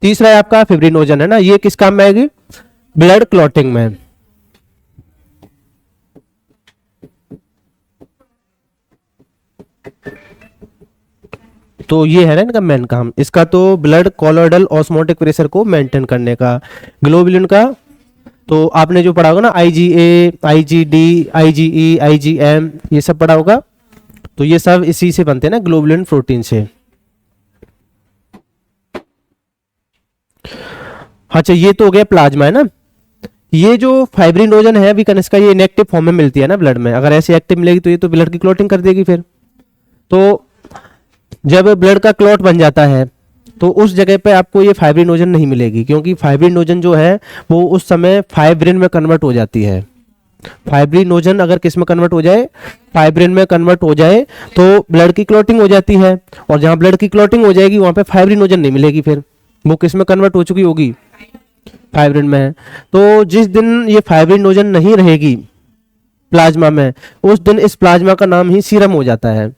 तीसरा है आपका फिब्रिनोजन, है ना, ये किस काम में आएगी? ब्लड क्लॉटिंग में। तो ये है ना इनका मेन काम। इसका तो ब्लड कॉलॉइडल ऑस्मोटिक प्रेशर को मेंटेन करने का। ग्लोबुलिन का तो आपने जो पढ़ा होगा ना, IgA, IgD, IgE, IgM, ये सब पढ़ा होगा। तो ये सब इसी से बनते हैं ना, ग्लोबुलिन प्रोटीन से। अच्छा, ये तो हो गया प्लाज्मा, है ना। ये जो फाइब्रिनोजन है अभी इसका ये इनएक्टिव फॉर्म में मिलती है ना ब्लड में। अगर ऐसे एक्टिव मिलेगी तो ये तो ब्लड की क्लॉटिंग कर देगी फिर। तो जब ब्लड का क्लॉट बन जाता है तो उस जगह पे आपको ये फाइब्रिनोजन नहीं मिलेगी, क्योंकि फाइब्रिनोजन जो है वो उस समय फाइब्रिन में कन्वर्ट हो जाती है। फाइब्रिनोजन अगर किस में कन्वर्ट हो जाए? फाइब्रिन में कन्वर्ट हो जाए तो ब्लड की क्लॉटिंग हो जाती है, और जहां ब्लड की क्लॉटिंग हो जाएगी वहां पे फाइब्रिनोजन नहीं मिलेगी, फिर वो किस में कन्वर्ट हो चुकी होगी? फाइब्रिन में। तो जिस दिन ये फाइब्रिनोजन नहीं रहेगी प्लाज्मा में, उस दिन इस प्लाज्मा का नाम ही सीरम हो जाता है।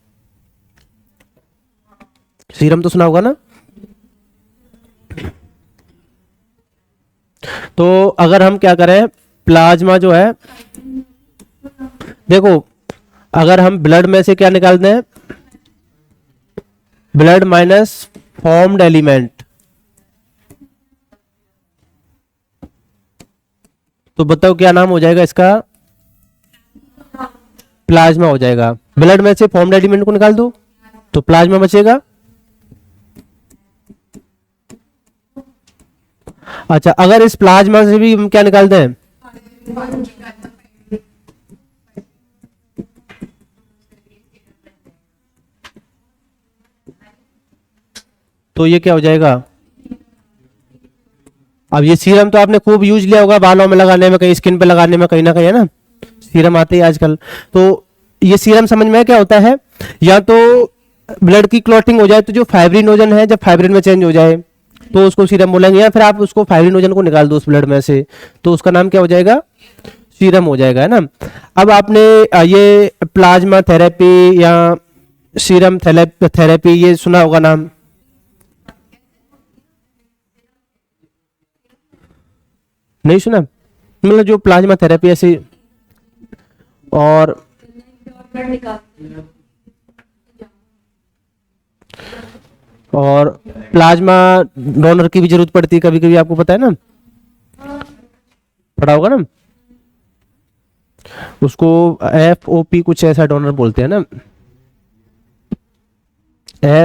सीरम तो सुना होगा ना। तो अगर हम क्या करें, प्लाज्मा जो है, देखो अगर हम ब्लड में से क्या निकालते हैं? ब्लड माइनस फॉर्म्ड एलिमेंट, तो बताओ क्या नाम हो जाएगा इसका? प्लाज्मा हो जाएगा। ब्लड में से फॉर्म्ड एलिमेंट को निकाल दो तो प्लाज्मा बचेगा। अच्छा, अगर इस प्लाज्मा से भी हम क्या निकालते हैं? तो ये क्या हो जाएगा? अब ये सीरम तो आपने खूब यूज लिया होगा बालों में लगाने में, कहीं स्किन पे लगाने में, कहीं ना कहीं, है ना, सीरम आते हैं आजकल। तो ये सीरम समझ में क्या होता है? या तो ब्लड की क्लॉटिंग हो जाए तो जो फाइब्रिनोजन है जब फाइब्रिन में चेंज हो जाए तो उसको सीरम बोलेंगे, या फिर आप उसको फाइब्रिनोजन को निकाल दो उस ब्लड में से तो उसका नाम क्या हो जाएगा? सीरम हो जाएगा, है ना। अब आपने ये प्लाज्मा थेरेपी या सीरम थेरेपी ये सुना होगा नाम? नहीं सुना? मतलब जो प्लाज्मा थेरेपी ऐसी, और प्लाज्मा डोनर की भी जरूरत पड़ती है कभी कभी, आपको पता है ना, पढ़ा होगा ना। उसको FOP कुछ ऐसा डोनर बोलते हैं ना,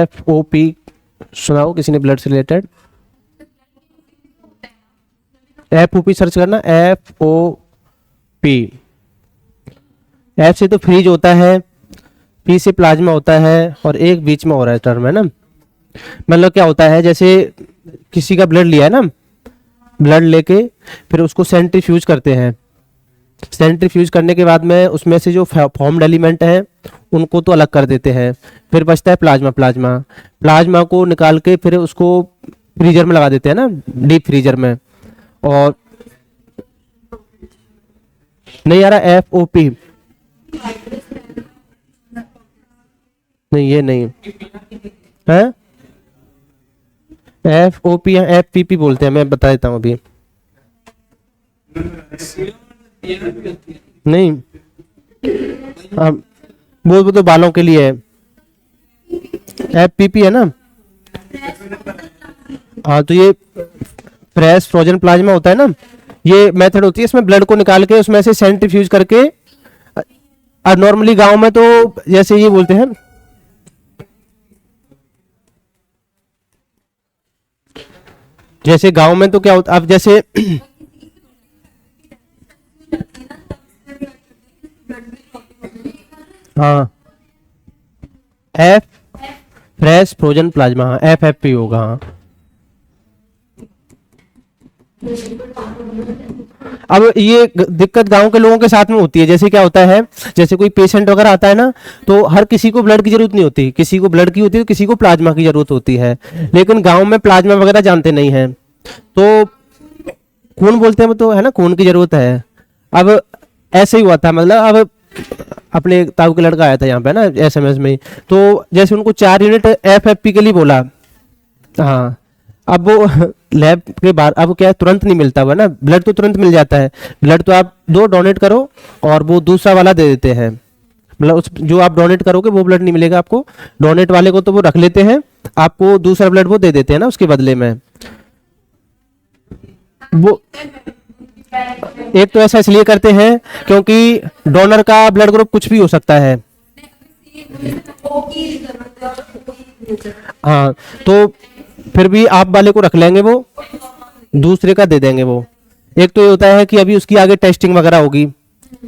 FOP सुनाओ किसी ने ब्लड से रिलेटेड? FOP सर्च करना, FOP। F से तो फ्रीज होता है, P से प्लाज्मा होता है, और एक बीच में हो रहा है टर्म, है ना। मतलब क्या होता है, जैसे किसी का ब्लड लिया है ना, ब्लड लेके फिर उसको सेंट्रीफ्यूज करते हैं। सेंट्रीफ्यूज करने के बाद में उसमें से जो फॉर्म्ड एलिमेंट है उनको तो अलग कर देते हैं, फिर बचता है प्लाज्मा। प्लाज्मा को निकाल के फिर उसको फ्रीजर में लगा देते हैं ना, डीप फ्रीजर में। और नहीं आ रहा FOP? नहीं, ये नहीं है। FOP या FPP बोलते हैं, मैं बता देता हूँ अभी। नहीं, वो तो बालों के लिए है, FPP है ना। हाँ तो ये फ्रेश फ्रोजन प्लाज्मा होता है ना, ये मेथड होती है, इसमें ब्लड को निकाल के उसमें से सेंट्रीफ्यूज करके, और नॉर्मली गांव में तो जैसे ये बोलते हैं, जैसे गांव में तो क्या होता, अब जैसे हाँ एफ फ्रेश फ्रोजन प्लाज्मा, हाँ FFP होगा हाँ। अब ये दिक्कत गांव के लोगों के साथ में होती है, जैसे क्या होता है, जैसे कोई पेशेंट वगैरह आता है ना, तो हर किसी को ब्लड की जरूरत नहीं होती, किसी को ब्लड की होती है, किसी को प्लाज्मा की जरूरत होती है, लेकिन गांव में प्लाज्मा वगैरह जानते नहीं है, तो खून बोलते हैं वो, तो है ना, खून की जरूरत है। अब ऐसे ही हुआ था, मतलब अब अपने ताऊ के लड़का आया था यहाँ पे ना SMS में, तो जैसे उनको 4 यूनिट FFP के लिए बोला, हाँ अब वो लैब के बाहर, अब क्या है, तुरंत नहीं मिलता हुआ ना ब्लड, तो तुरंत मिल जाता है ब्लड, तो आप 2 डोनेट करो और वो दूसरा वाला दे देते हैं, मतलब उस जो आप डोनेट करोगे वो ब्लड नहीं मिलेगा आपको, डोनेट वाले को तो वो रख लेते हैं, आपको दूसरा ब्लड वो दे देते हैं ना उसके बदले में। वो एक तो ऐसा इसलिए करते हैं क्योंकि डोनर का ब्लड ग्रुप कुछ भी हो सकता है, हाँ तो फिर भी आप वाले को रख लेंगे, वो दूसरे का दे देंगे वो। एक तो ये होता है कि अभी उसकी आगे टेस्टिंग वगैरह होगी,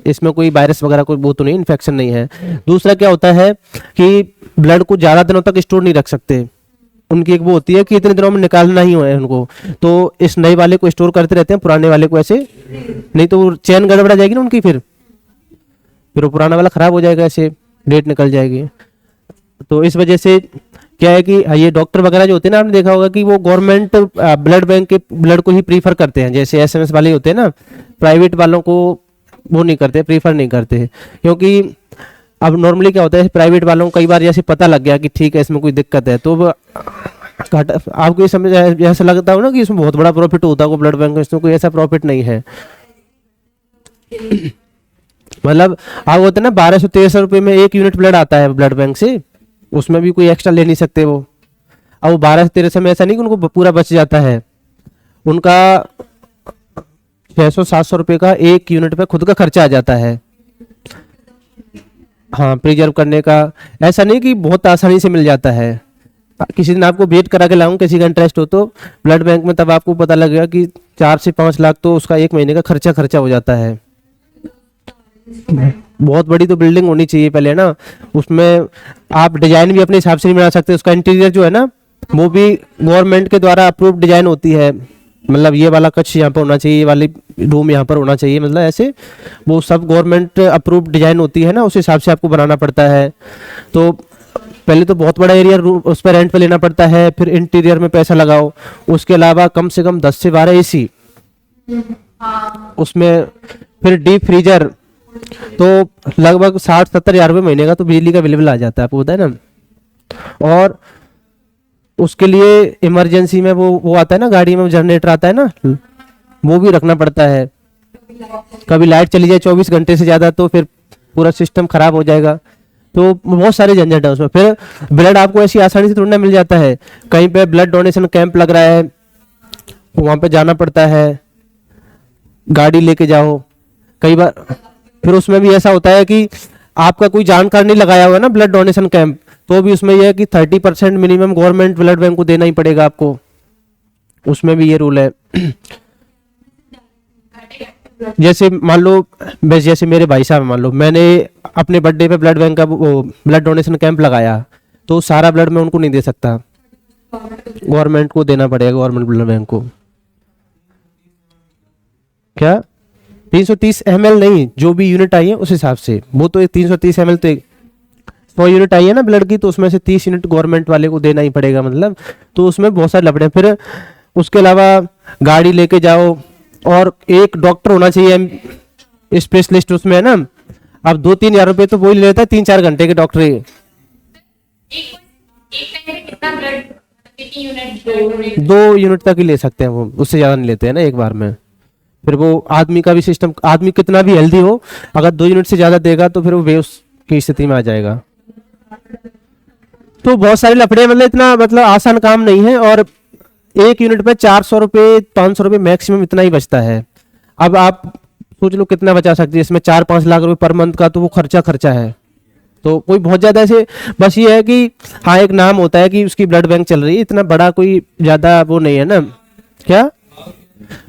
इसमें कोई वायरस वगैरह कोई वो तो नहीं, इन्फेक्शन नहीं है। दूसरा क्या होता है कि ब्लड को ज़्यादा दिनों तक स्टोर नहीं रख सकते, उनकी एक वो होती है कि इतने दिनों में निकालना ही है उनको, तो इस नए वाले को स्टोर करते रहते हैं, पुराने वाले को ऐसे, नहीं तो चैन गड़बड़ा जाएगी ना उनकी, फिर वो पुराना वाला खराब हो जाएगा, ऐसे डेट निकल जाएगी। तो इस वजह से क्या है कि ये डॉक्टर वगैरह जो होते हैं ना, आपने देखा होगा कि वो गवर्नमेंट ब्लड बैंक के ब्लड को ही प्रीफर करते हैं, जैसे SMS वाले होते हैं ना, प्राइवेट वालों को वो नहीं करते, प्रीफर नहीं करते, क्योंकि अब नॉर्मली क्या होता है, प्राइवेट वालों को कई बार जैसे पता लग गया कि ठीक है इसमें कोई दिक्कत है, तो आपको ये समझ ऐसा लगता हो ना कि इसमें बहुत बड़ा प्रॉफिट होता है ब्लड बैंक में, इसमें कोई ऐसा प्रॉफिट नहीं है। मतलब आप होते हैं ना 1213 रुपये में 1 यूनिट ब्लड आता है ब्लड बैंक से, उसमें भी कोई एक्स्ट्रा ले नहीं सकते वो। अब वो 1213 में ऐसा नहीं कि उनको पूरा बच जाता है, उनका 600-700 रुपये का 1 यूनिट पे खुद का खर्चा आ जाता है, हाँ प्रिजर्व करने का। ऐसा नहीं कि बहुत आसानी से मिल जाता है, किसी दिन आपको वेट करा के लाऊं, किसी का इंटरेस्ट हो तो ब्लड बैंक में, तब आपको पता लगेगा कि 4 से 5 लाख तो उसका 1 महीने का खर्चा हो जाता है। बहुत बड़ी तो बिल्डिंग होनी चाहिए पहले ना, उसमें आप डिजाइन भी अपने हिसाब से नहीं बना सकते, उसका इंटीरियर जो है ना वो भी गवर्नमेंट के द्वारा अप्रूव्ड डिजाइन होती है, मतलब ये वाला कक्ष यहाँ पर होना चाहिए, ये वाली रूम यहाँ पर होना चाहिए, मतलब ऐसे वो सब गवर्नमेंट अप्रूव्ड डिजाइन होती है ना, उस हिसाब से आपको बनाना पड़ता है। तो पहले तो बहुत बड़ा एरिया उस पर रेंट पे लेना पड़ता है, फिर इंटीरियर में पैसा लगाओ, उसके अलावा कम से कम 10 से 12 AC उसमें, फिर डीप फ्रीजर, तो लगभग 60-70 हज़ार रुपये महीने का तो बिजली का बिल आ जाता है, आपको पता है ना। और उसके लिए इमरजेंसी में वो आता है ना, गाड़ी में जनरेटर आता है ना, वो भी रखना पड़ता है, कभी लाइट चली जाए 24 घंटे से ज़्यादा तो फिर पूरा सिस्टम खराब हो जाएगा, तो बहुत सारे झंझट है उसमें। फिर ब्लड आपको ऐसी आसानी से थोड़ा मिल जाता है, कहीं पे ब्लड डोनेशन कैंप लग रहा है, वहाँ पे जाना पड़ता है, गाड़ी लेके जाओ कई बार। फिर उसमें भी ऐसा होता है कि आपका कोई जानकार नहीं लगाया हुआ है ना ब्लड डोनेशन कैंप, तो भी उसमें यह है कि 30% मिनिमम गवर्नमेंट ब्लड बैंक को देना ही पड़ेगा आपको, उसमें भी ये रूल है। जैसे मान लो, जैसे मेरे भाई साहब, मान लो मैंने अपने बर्थडे पे ब्लड बैंक का ब्लड डोनेशन कैंप लगाया, तो सारा ब्लड मैं उनको नहीं दे सकता, गवर्नमेंट को देना पड़ेगा, गवर्नमेंट ब्लड बैंक को। क्या 330 ml नहीं, जो भी यूनिट आई है उस हिसाब से, वो तो 330 ml तो 100 यूनिट आई है ना ब्लड की, तो उसमें से 30 यूनिट गवर्नमेंट वाले को देना ही पड़ेगा, मतलब तो उसमें बहुत सारे लफड़े। फिर उसके अलावा गाड़ी लेके जाओ, और एक डॉक्टर होना चाहिए स्पेशलिस्ट उसमें, है ना। अब 2-3 हज़ार रुपये तो वही ले लेता है 3-4 घंटे के डॉक्टर ही। 2 यूनिट तक ही ले सकते हैं वो, उससे ज़्यादा नहीं लेते हैं ना एक बार में। फिर वो आदमी का भी सिस्टम, आदमी कितना भी हेल्दी हो, अगर 2 यूनिट से ज़्यादा देगा तो फिर वो की स्थिति में आ जाएगा। तो बहुत सारे लफड़े, मतलब इतना मतलब आसान काम नहीं है। और 1 यूनिट पे 400 रुपये 500 रुपये मैक्सिमम इतना ही बचता है। अब आप सोच लो कितना बचा सकती है इसमें, 4-5 लाख रुपए पर मंथ का तो वो खर्चा है। तो कोई बहुत ज्यादा ऐसे, बस ये है कि हाँ एक नाम होता है कि उसकी ब्लड बैंक चल रही है, इतना बड़ा कोई ज्यादा वो नहीं है ना। क्या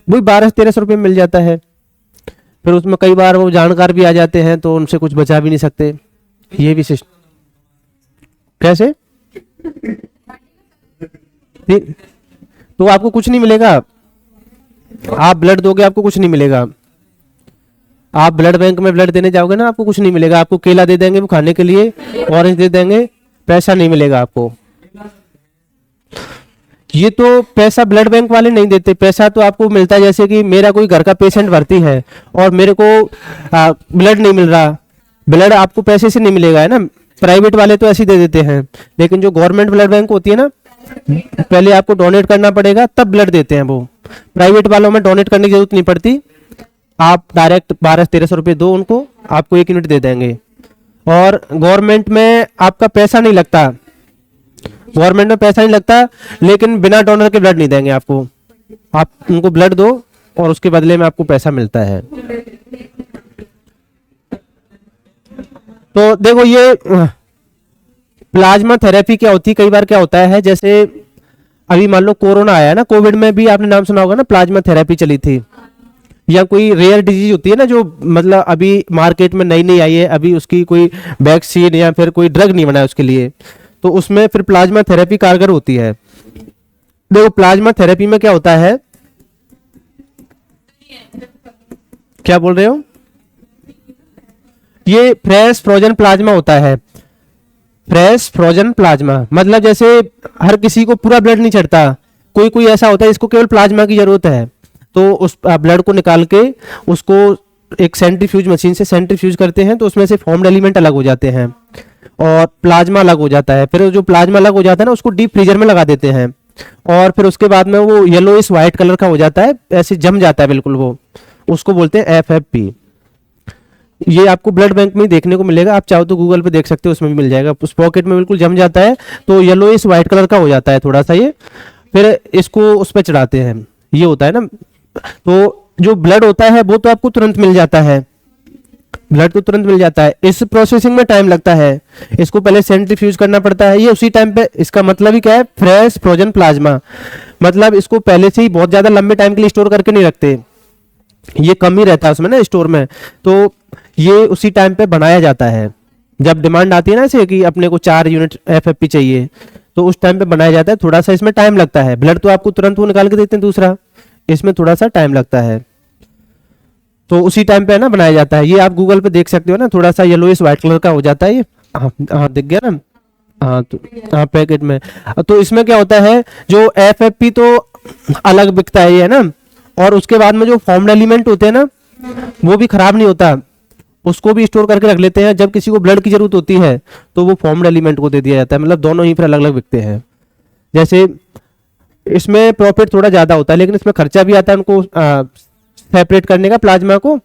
वही 1200-1300 रुपये मिल जाता है। फिर उसमें कई बार वो जानकार भी आ जाते हैं तो उनसे कुछ बचा भी नहीं सकते। ये भी सिस्टम कैसे तो आपको कुछ नहीं मिलेगा। आप ब्लड दोगे आपको कुछ नहीं मिलेगा। आप ब्लड बैंक में ब्लड देने जाओगे ना, आपको कुछ नहीं मिलेगा। आपको केला दे देंगे वो खाने के लिए, ऑरेंज दे देंगे, पैसा नहीं मिलेगा आपको। ये तो पैसा ब्लड बैंक वाले नहीं देते, पैसा तो आपको मिलता है। जैसे कि मेरा कोई घर का पेशेंट भर्ती है और मेरे को ब्लड नहीं मिल रहा, ब्लड आपको पैसे से नहीं मिलेगा, है ना। प्राइवेट वाले तो ऐसे ही दे देते हैं, लेकिन जो गवर्नमेंट ब्लड बैंक होती है ना, पहले आपको डोनेट करना पड़ेगा तब ब्लड देते हैं वो। प्राइवेट वालों में डोनेट करने की जरूरत नहीं पड़ती, आप डायरेक्ट 1200-1300 रुपये दो उनको, आपको 1 यूनिट दे देंगे। और गवर्नमेंट में आपका पैसा नहीं लगता, गवर्नमेंट में पैसा नहीं लगता, लेकिन बिना डोनर के ब्लड नहीं देंगे आपको। आप उनको ब्लड दो और उसके बदले में आपको पैसा मिलता है। तो देखो ये प्लाज्मा थेरेपी क्या होती है, कई बार क्या होता है, जैसे अभी मान लो कोरोना आया है ना, कोविड में भी आपने नाम सुना होगा ना, प्लाज्मा थेरेपी चली थी। या कोई रेयर डिजीज होती है ना जो मतलब अभी मार्केट में नई आई है, अभी उसकी कोई वैक्सीन या फिर कोई ड्रग नहीं बना है उसके लिए, तो उसमें फिर प्लाज्मा थेरेपी कारगर होती है। देखो प्लाज्मा थेरेपी में क्या होता है, क्या बोल रहे हो, ये फ्रेश फ्रोजन प्लाज्मा होता है। फ्रेश फ्रोजन प्लाज्मा मतलब जैसे हर किसी को पूरा ब्लड नहीं चढ़ता, कोई कोई ऐसा होता है जिसको केवल प्लाज्मा की जरूरत है, तो उस ब्लड को निकाल के उसको एक सेंट्रीफ्यूज मशीन से सेंट्रीफ्यूज करते हैं, तो उसमें से फॉर्म्ड एलिमेंट अलग हो जाते हैं और प्लाज्मा अलग हो जाता है। फिर जो प्लाज्मा अलग हो जाता है ना, उसको डीप फ्रीजर में लगा देते हैं और फिर उसके बाद में वो येलोइश व्हाइट कलर का हो जाता है, ऐसे जम जाता है बिल्कुल, वो उसको बोलते हैं FFP। ये आपको ब्लड बैंक में देखने को मिलेगा, आप चाहो तो गूगल पे देख सकते हो, उसमें भी मिल जाएगा। उस पॉकेट में बिल्कुल जम जाता है, तो येलोइश व्हाइट कलर का हो जाता है थोड़ा सा ये, फिर इसको उस पर चढ़ाते हैं, ये होता है ना। तो जो ब्लड होता है वो तो आपको तुरंत मिल जाता है, ब्लड तो तुरंत मिल जाता है। इस प्रोसेसिंग में टाइम लगता है, इसको पहले सेंट्रीफ्यूज करना पड़ता है, ये उसी टाइम पे। इसका मतलब ही क्या है, फ्रेश फ्रोजन प्लाज्मा, मतलब इसको पहले से ही बहुत ज्यादा लंबे टाइम के लिए स्टोर करके नहीं रखते, ये कम ही रहता है उसमें ना स्टोर में, तो ये उसी टाइम पे बनाया जाता है। जब डिमांड आती है ना ऐसे कि अपने को 4 यूनिट FFP चाहिए, तो उस टाइम पे बनाया जाता है। थोड़ा सा इसमें टाइम लगता है, ब्लड तो आपको तुरंत वो निकाल के देते हैं दूसरा, इसमें थोड़ा सा टाइम लगता है, तो उसी टाइम पे ना बनाया जाता है। ये आप गूगल पे देख सकते हो ना, थोड़ा सा येलोइश व्हाइट कलर का हो जाता है ये, हाँ दिख गया ना, हाँ तो हाँ पैकेट में। तो इसमें क्या होता है, जो FFP तो अलग बिकता है ये, है ना, और उसके बाद में जो फॉर्म्ड एलिमेंट होते हैं ना, वो भी खराब नहीं होता, उसको भी स्टोर करके रख लेते हैं। जब किसी को ब्लड की जरूरत होती है तो वो फॉर्म्ड एलिमेंट को दे दिया जाता है, मतलब दोनों ही फिर अलग अलग बिकते हैं। जैसे इसमें प्रॉफिट थोड़ा ज्यादा होता है, लेकिन इसमें खर्चा भी आता है, उनको सेपरेट करने का प्लाज्मा को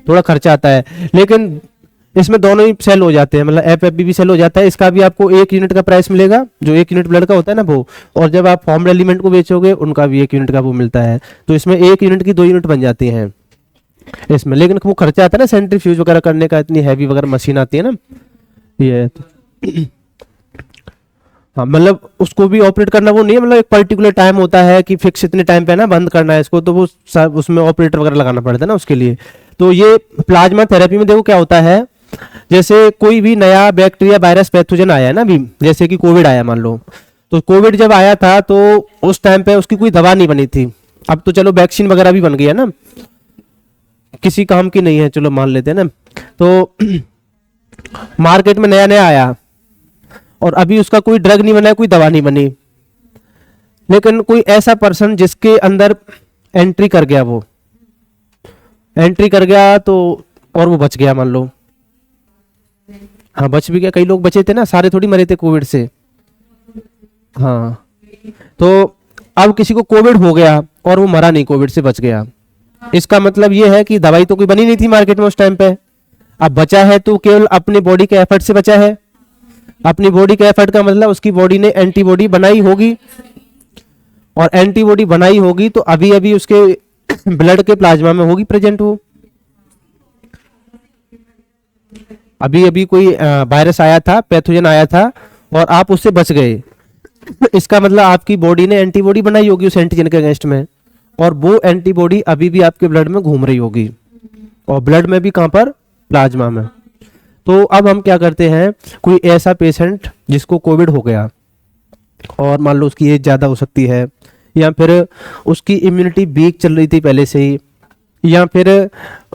थोड़ा खर्चा आता है, लेकिन इसमें दोनों ही सेल हो जाते हैं, मतलब FFP भी सेल हो जाता है। इसका भी आपको 1 यूनिट का प्राइस मिलेगा, जो 1 यूनिट ब्लड का होता है ना वो, और जब आप फॉर्म्ड एलिमेंट को बेचोगे उनका भी 1 यूनिट का वो मिलता है, तो इसमें 1 यूनिट की 2 यूनिट बन जाती हैं इसमें। लेकिन वो खर्चा आता है ना सेंट्रीफ्यूज वगैरह करने का, इतनी हैवी वगैरह मशीन आती है ना ये, हाँ मतलब उसको भी ऑपरेट करना वो नहीं है, मतलब एक पर्टिकुलर टाइम होता है कि फिक्स इतने टाइम पे ना बंद करना है इसको, तो वो सब उसमें ऑपरेटर वगैरह लगाना पड़ता है ना उसके लिए। तो ये प्लाज्मा थेरेपी में देखो क्या होता है, जैसे कोई भी नया बैक्टीरिया वायरस पैथोजन आया है ना, अभी जैसे कि कोविड आया मान लो, तो कोविड जब आया था तो उस टाइम पे उसकी कोई दवा नहीं बनी थी। अब तो चलो वैक्सीन वगैरह भी बन गई है ना, किसी काम की नहीं है, चलो मान लेते हैं ना। तो मार्केट में नया नया आया और अभी उसका कोई ड्रग नहीं बना है, कोई दवा नहीं बनी, लेकिन कोई ऐसा पर्सन जिसके अंदर एंट्री कर गया, वो एंट्री कर गया तो और वो बच गया मान लो, हाँ बच भी गया, कई लोग बचे थे ना, सारे थोड़ी मरे थे कोविड से, हाँ। तो अब किसी को कोविड हो गया और वो मरा नहीं, कोविड से बच गया, इसका मतलब ये है कि दवाई तो कोई बनी नहीं थी मार्केट में उस टाइम पे, अब बचा है तो केवल अपनी बॉडी के एफर्ट से बचा है। अपनी बॉडी के एफर्ट का मतलब उसकी बॉडी ने एंटीबॉडी बनाई होगी, और एंटीबॉडी बनाई होगी तो अभी अभी उसके ब्लड के प्लाज्मा में होगी प्रेजेंट वो। अभी अभी कोई वायरस आया था, पैथोजन आया था, और आप उससे बच गए, इसका मतलब आपकी बॉडी ने एंटीबॉडी बनाई होगी उस एंटीजन के अगेंस्ट में, और वो एंटीबॉडी अभी भी आपके ब्लड में घूम रही होगी, और ब्लड में भी कहां पर, प्लाज्मा में। तो अब हम क्या करते हैं, कोई ऐसा पेशेंट जिसको कोविड हो गया और मान लो उसकी एज ज़्यादा हो सकती है, या फिर उसकी इम्यूनिटी वीक चल रही थी पहले से ही, या फिर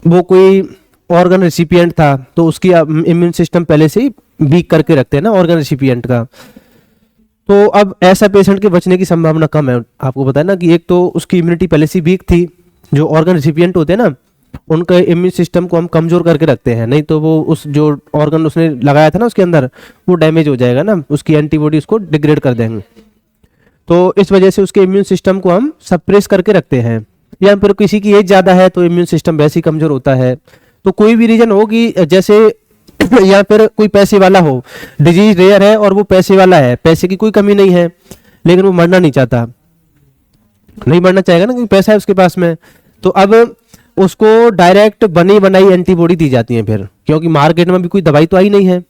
वो कोई ऑर्गन रिसिपिएंट था तो उसकी इम्यून सिस्टम पहले से ही वीक करके रखते हैं ना ऑर्गन रिसिपिएंट का। तो अब ऐसा पेशेंट के बचने की संभावना कम है। आपको पता है ना कि एक तो उसकी इम्यूनिटी पहले से वीक थी, जो ऑर्गन रिसिपिएंट होते हैं ना उनका इम्यून सिस्टम को हम कमजोर करके रखते हैं, नहीं तो वो उस जो ऑर्गन उसने लगाया था ना उसके अंदर वो डैमेज हो जाएगा ना, उसकी एंटीबॉडी उसको डिग्रेड कर देंगे। तो इस वजह से उसके इम्यून सिस्टम को हम सप्रेस करके रखते हैं। या फिर किसी की एज ज़्यादा है तो इम्यून सिस्टम वैसे ही कमजोर होता है। तो कोई भी रीजन हो कि जैसे या फिर कोई पैसे वाला हो, डिजीज रेयर है और वो पैसे वाला है, पैसे की कोई कमी नहीं है लेकिन वो मरना नहीं चाहता, नहीं मरना चाहेगा ना क्योंकि पैसा है उसके पास में, तो अब उसको डायरेक्ट बनी बनाई एंटीबॉडी दी जाती है फिर, क्योंकि मार्केट में भी कोई दवाई तो आई नहीं है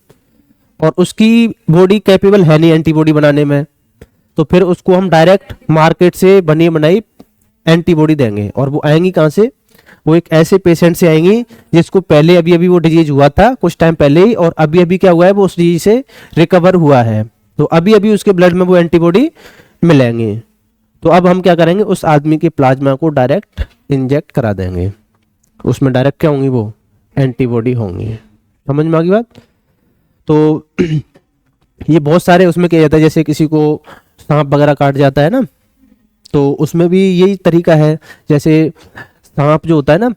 और उसकी बॉडी कैपेबल है नहीं एंटीबॉडी बनाने में, तो फिर उसको हम डायरेक्ट मार्केट से बनी बनाई एंटीबॉडी देंगे। और वो आएंगी कहाँ से, वो एक ऐसे पेशेंट से आएंगी जिसको पहले अभी अभी वो डिजीज हुआ था कुछ टाइम पहले ही, और अभी अभी क्या हुआ है वो उस डिजीज से रिकवर हुआ है, तो अभी अभी उसके ब्लड में वो एंटीबॉडी मिलेंगे। तो अब हम क्या करेंगे, उस आदमी के प्लाज्मा को डायरेक्ट इंजेक्ट करा देंगे, उसमें डायरेक्ट क्या होंगी, वो एंटीबॉडी होंगी। समझ में आ गई बात। तो ये बहुत सारे उसमें क्या जाता है, जैसे किसी को सांप वगैरह काट जाता है ना, तो उसमें भी यही तरीका है। जैसे सांप जो होता है ना,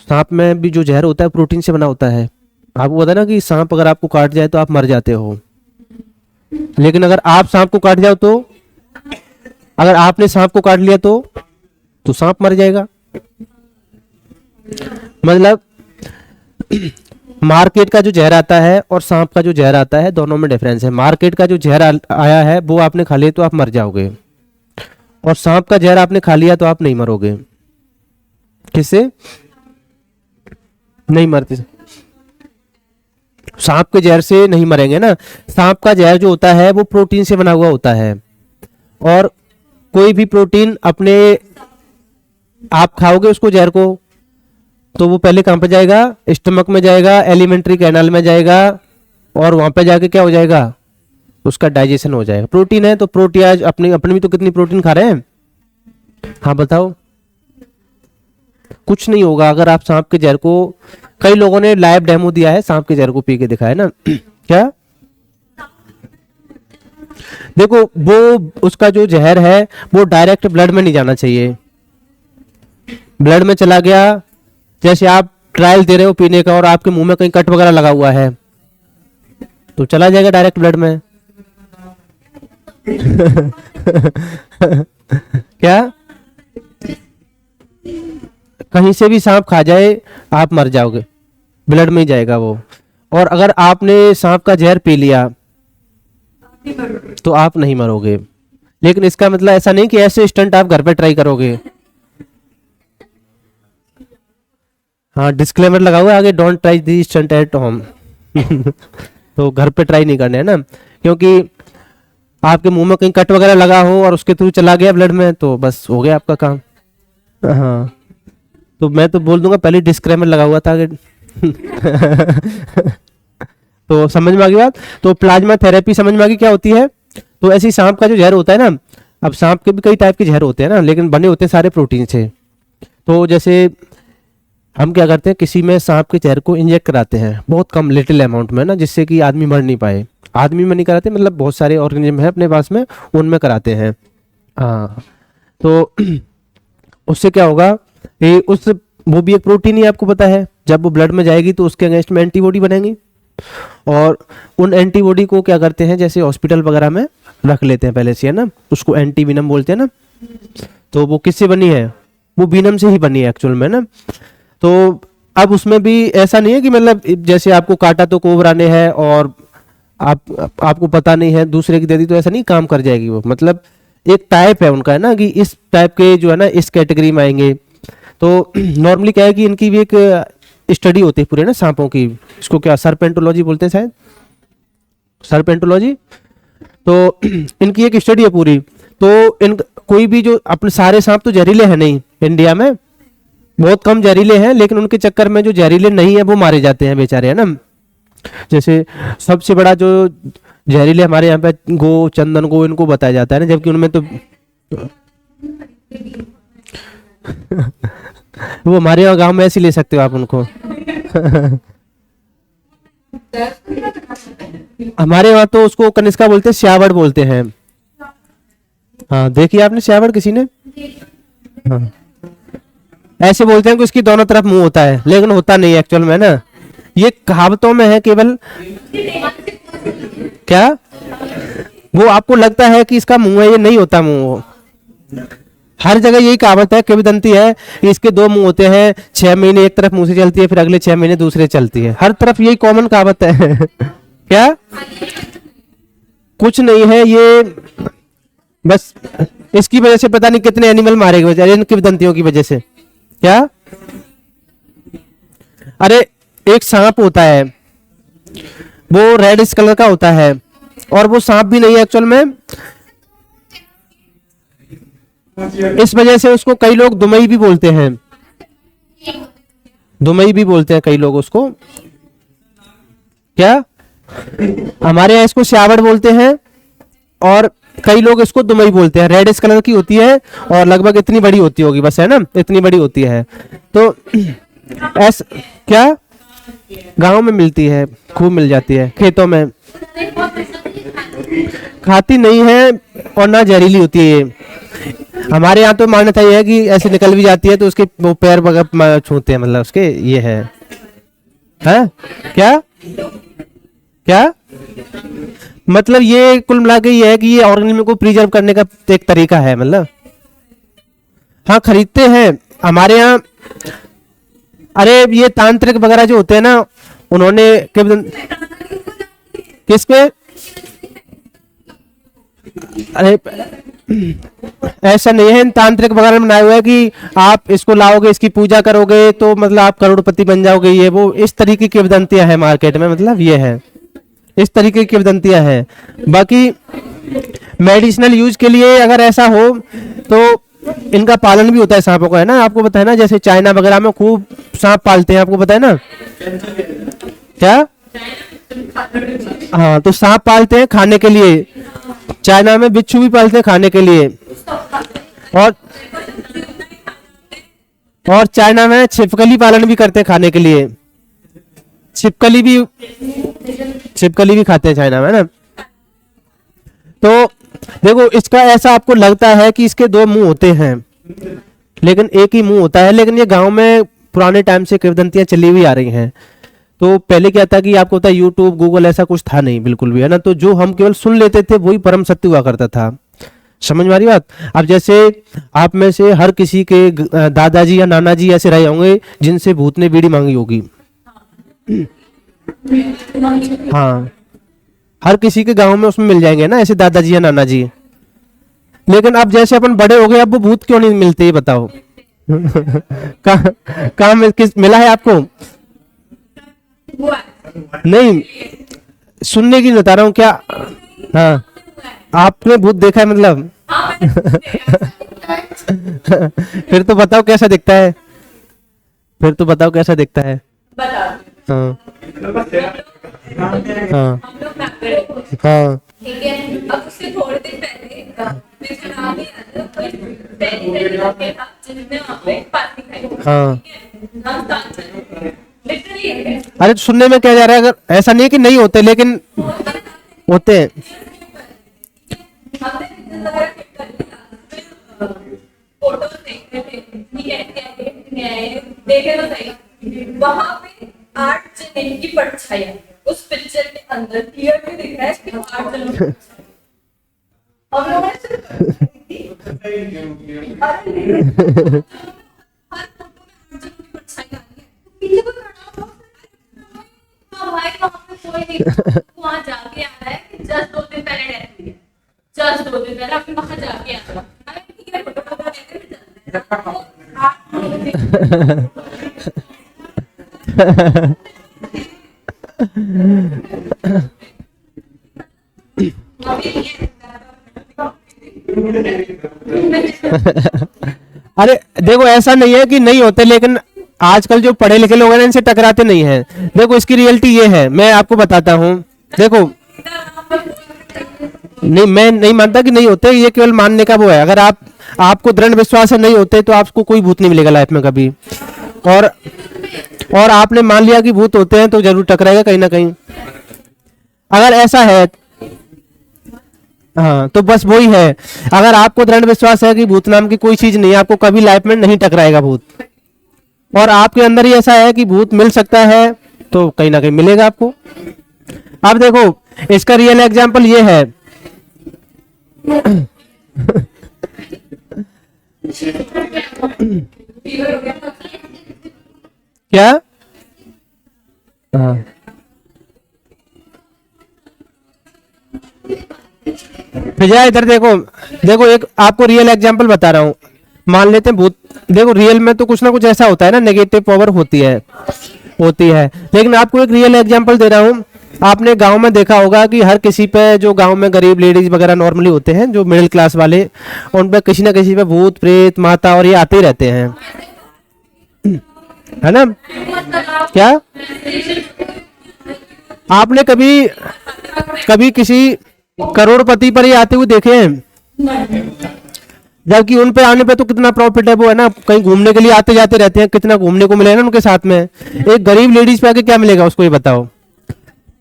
सांप में भी जो जहर होता है प्रोटीन से बना होता है। आपको पता है ना कि सांप अगर आपको काट जाए तो आप मर जाते हो, लेकिन अगर आप सांप को काट जाओ तो, अगर आपने सांप को काट लिया तो सांप मर जाएगा। मतलब मार्केट का जो जहर आता है और सांप का जो जहर आता है दोनों में डिफरेंस है। मार्केट का जो जहर आया है वो आपने खा लिया तो आप मर जाओगे, और सांप का जहर आपने खा लिया तो आप नहीं मरोगे। किससे नहीं मरते, सांप के जहर से नहीं मरेंगे ना। सांप का जहर जो होता है वो प्रोटीन से बना हुआ होता है, और कोई भी प्रोटीन अपने आप खाओगे उसको जहर को तो वो पहले कहां पे जाएगा, स्टमक में जाएगा, एलिमेंट्री कैनाल में जाएगा, और वहां पे जाके क्या हो जाएगा, उसका डाइजेशन हो जाएगा। प्रोटीन है तो प्रोटीज अपने भी तो कितनी प्रोटीन खा रहे हैं। हाँ बताओ, कुछ नहीं होगा अगर आप सांप के जहर को, कई लोगों ने लाइव डेमो दिया है सांप के जहर को पी के दिखाया ना क्या, देखो वो उसका जो जहर है वो डायरेक्ट ब्लड में नहीं जाना चाहिए। ब्लड में चला गया, जैसे आप ट्रायल दे रहे हो पीने का और आपके मुंह में कहीं कट वगैरह लगा हुआ है तो चला जाएगा डायरेक्ट ब्लड में क्या, कहीं से भी सांप खा जाए आप मर जाओगे, ब्लड में ही जाएगा वो। और अगर आपने सांप का जहर पी लिया तो आप नहीं मरोगे। लेकिन इसका मतलब ऐसा नहीं कि ऐसे स्टंट आप घर पे ट्राई करोगे। हाँ डिस्क्लेमर लगा हुआ है आगे, don't try the stunt at home. तो घर पे ट्राई नहीं करने है ना, क्योंकि आपके मुंह में कहीं कट वगैरह लगा हो और उसके थ्रू चला गया ब्लड में तो बस हो गया आपका काम। हाँ तो मैं तो बोल दूंगा पहले डिस्क्लेमर लगा हुआ था आगे। तो समझ में आ गई बात। तो प्लाज्मा थेरेपी समझ में आ गई क्या होती है। तो ऐसी सांप का जो जहर होता है ना, अब सांप के भी कई टाइप के जहर होते हैं ना, लेकिन बने होते हैं सारे प्रोटीन से। तो जैसे हम क्या करते हैं, किसी में सांप के जहर को इंजेक्ट कराते हैं बहुत कम लिटिल अमाउंट में ना, जिससे कि आदमी मर नहीं पाए। आदमी में नहीं कराते, मतलब बहुत सारे ऑर्गेनिज्म है अपने पास में, उनमें कराते हैं। हाँ तो उससे क्या होगा, वो भी एक प्रोटीन ही आपको पता है, जब वो ब्लड में जाएगी तो उसके अगेंस्ट में एंटीबॉडी बनेगी, और उन एंटीबॉडी को क्या करते हैं, जैसे हॉस्पिटल वगैरह में रख लेते हैं पहले से है ना, उसको एंटीवीनम बोलते हैं ना। तो वो किससे बनी है, वो वीनम से ही बनी है एक्चुअल में ना। तो अब उसमें भी ऐसा नहीं है कि मतलब जैसे आपको काटा तो कोबरा ने है और आपको पता नहीं है, दूसरे की दे दी तो ऐसा नहीं काम कर जाएगी वो। मतलब एक टाइप है उनका, है ना, कि इस टाइप के जो है ना इस कैटेगरी में आएंगे। तो नॉर्मली क्या है कि इनकी भी एक स्टडी होती है पूरी ना सांपों की, इसको क्या सर्पेंटोलॉजी बोलते हैं शायद, सर्पेंटोलॉजी। तो इनकी एक स्टडी है पूरी। तो इन कोई भी जो अपने सारे सांप तो जहरीले हैं नहीं, इंडिया में बहुत कम जहरीले हैं, लेकिन उनके चक्कर में जो जहरीले नहीं है वो मारे जाते हैं बेचारे, है ना। जैसे सबसे बड़ा जो जहरीले हमारे यहाँ पे गो, चंदन गो, इनको बताया जाता है ना, जबकि उनमें तो वो हमारे यहाँ गांव में ऐसे ले सकते हो आप उनको। हमारे वहां तो उसको कनिष्का बोलते हैं, श्यावड़ बोलते हैं। हाँ देखिए आपने श्यावड़ किसी ने, हाँ ऐसे बोलते हैं कि उसकी दोनों तरफ मुंह होता है, लेकिन होता नहीं एक्चुअल में ना, ये कहावतों में है केवल। क्या वो आपको लगता है कि इसका मुंह है, ये नहीं होता मुंह। वो हर जगह यही कहावत है, किंवदंती है कि इसके दो मुंह होते हैं, 6 महीने एक तरफ मुंह से चलती है, फिर अगले 6 महीने दूसरे चलती है, हर तरफ यही कॉमन कहावत है। क्या कुछ नहीं है ये, बस इसकी वजह से पता नहीं कितने एनिमल मारे गए इन किंवदंतियों की वजह से। क्या अरे एक सांप होता है, वो रेडिश कलर का होता है, और वो सांप भी नहीं है एक्चुअल में। इस वजह से उसको कई लोग दुमई भी बोलते हैं, दुमई भी बोलते हैं कई लोग उसको। क्या हमारे यहाँ इसको श्यावड़ बोलते हैं, और कई लोग इसको दुमई बोलते हैं। रेडिश कलर की होती है और लगभग इतनी बड़ी होती होगी, बस, है ना, इतनी बड़ी होती है। तो ऐसा क्या गांव में मिलती है, खूब मिल जाती है खेतों में। खाती नहीं है और ना जहरीली होती है ये। हमारे यहाँ तो मान्यता ये है कि ऐसे निकल भी जाती है तो उसके वो पैर वगैरह छूते हैं, मतलब उसके ये है क्या क्या मतलब ये कुल मिला के ये है कि ये ऑर्गेनिज्म को प्रिजर्व करने का एक तरीका है, मतलब। हाँ खरीदते हैं हमारे यहाँ। अरे ये तांत्रिक वगैरह जो होते हैं ना, उन्होंने किस पे, अरे ऐसा नहीं है, तांत्रिक वगैरह में बनाया हुआ है कि आप इसको लाओगे, इसकी पूजा करोगे तो मतलब आप करोड़पति बन जाओगे, ये वो इस तरीके की किंवदंतियां हैं मार्केट में, मतलब ये है, इस तरीके की किंवदंतियां हैं। बाकी मेडिसिनल यूज के लिए अगर ऐसा हो तो इनका पालन भी होता है सांपों का, है ना, आपको पता है ना, जैसे चाइना वगैरह में खूब सांप पालते हैं, आपको पता है ना। क्या हाँ तो सांप पालते हैं खाने के लिए, चाइना में बिच्छू भी पालते हैं खाने के लिए, और चाइना में छिपकली पालन भी करते हैं खाने के लिए। छिपकली भी खाते हैं चाइना में ना। तो देखो इसका ऐसा आपको लगता है कि इसके दो मुंह होते हैं, लेकिन एक ही मुंह होता है। लेकिन ये गांव में पुराने टाइम से किंवदंतियां चली हुई आ रही हैं। तो पहले क्या था कि आपको पता है यूट्यूब गूगल ऐसा कुछ था नहीं बिल्कुल भी, है ना, तो जो हम केवल सुन लेते थे वही परम सत्य हुआ करता था। समझ में आ रही बात। अब जैसे आप में से हर किसी के दादाजी या नाना जी ऐसे रहे होंगे जिनसे भूत ने बीड़ी मांगी होगी। हाँ हर किसी के गांव में उसमें मिल जाएंगे ना ऐसे दादाजी या नाना जी। लेकिन अब जैसे अपन बड़े हो गए, अब वो भूत क्यों नहीं मिलते ये बताओ। कहाँ किस मिला है आपको? नहीं, सुनने की बता रहा हूँ। क्या हाँ आपने भूत देखा है मतलब? फिर तो बताओ कैसा दिखता है, फिर तो बताओ कैसा दिखता है। हाँ हाँ हाँ ठीक है। अब उसके थोड़े दिन पहले मैं खराब ही जिनने वहाँ पे पार्टी खाई। हाँ लिटरली है। अरे सुनने में क्या जा रहा है, अगर ऐसा नहीं है कि नहीं होते, लेकिन होते हैं। फोटो देख रहे थे, देखे तो सही, वहाँ पे 8 जने की परछाई उस पिक्चर के अंदर क्लियर में दिख रहा है कि 8 जनों हम लोग हर फोटो में 8 जनों की परछाई आ रही है, पीछे वहाँ जाके आ रहा है कि जस्ट 2 दिन पहले डेथ हुई है, जस्ट 2 दिन पहले आपने वहाँ जाके आ रहा है। अरे ठीक है, फोटो फोटो लेते हुए चलते हैं। तो अरे देखो ऐसा नहीं है कि नहीं होते, लेकिन आजकल जो पढ़े लिखे लोग हैं ना, इनसे टकराते नहीं हैं। देखो इसकी रियलिटी ये है, मैं आपको बताता हूँ। देखो नहीं, मैं नहीं मानता कि नहीं होते, ये केवल मानने का वो है। अगर आपको दृढ़ विश्वास है नहीं होते, तो आपको कोई भूत नहीं मिलेगा लाइफ में कभी। और आपने मान लिया कि भूत होते हैं, तो जरूर टकराएगा कहीं ना कहीं। अगर ऐसा है, हाँ, तो बस वही है। अगर आपको दृढ़ विश्वास है कि भूत नाम की कोई चीज नहीं है, आपको कभी लाइफ में नहीं टकराएगा भूत, और आपके अंदर ही ऐसा है कि भूत मिल सकता है, तो कहीं ना कहीं मिलेगा आपको। अब देखो इसका रियल एग्जांपल ये है। क्या? हाँ, भैया इधर देखो, देखो एक आपको रियल एग्जांपल बता रहा हूँ। मान लेते हैं भूत, देखो रियल में तो कुछ ना कुछ ऐसा होता है ना, नेगेटिव पावर होती है। लेकिन आपको एक रियल एग्जांपल दे रहा हूँ। आपने गांव में देखा होगा कि हर किसी पे, जो गांव में गरीब लेडीज वगैरह नॉर्मली होते हैं, जो मिडिल क्लास वाले, उन पे किसी ना किसी पे भूत प्रेत माता और ये आते ही रहते हैं, है ना? क्या आपने कभी किसी करोड़पति पर ही आते हुए देखे हैं? जबकि उन पे आने पे तो कितना प्रॉफिट है, वो है ना, कहीं घूमने के लिए आते जाते रहते हैं, कितना घूमने को मिलेगा ना उनके साथ में। एक गरीब लेडीज पे आके क्या मिलेगा उसको, ये बताओ।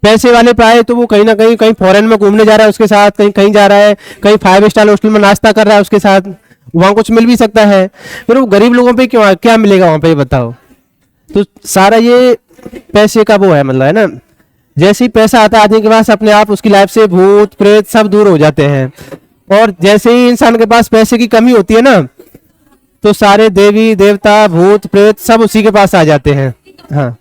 पैसे वाले पे आए तो वो कहीं ना कहीं फॉरेन में घूमने जा रहा है उसके साथ, कहीं जा रहा है, कहीं 5 स्टार होटल में नाश्ता कर रहा है उसके साथ, वहां कुछ मिल भी सकता है। फिर वो गरीब लोगों पे क्यों क्या मिलेगा वहां पे, ये बताओ। तो सारा ये पैसे का वो है, मतलब है ना। जैसे ही पैसा आता है आदमी के पास, अपने आप उसकी लाइफ से भूत प्रेत सब दूर हो जाते हैं। और जैसे ही इंसान के पास पैसे की कमी होती है ना, तो सारे देवी देवता भूत प्रेत सब उसी के पास आ जाते हैं। हाँ,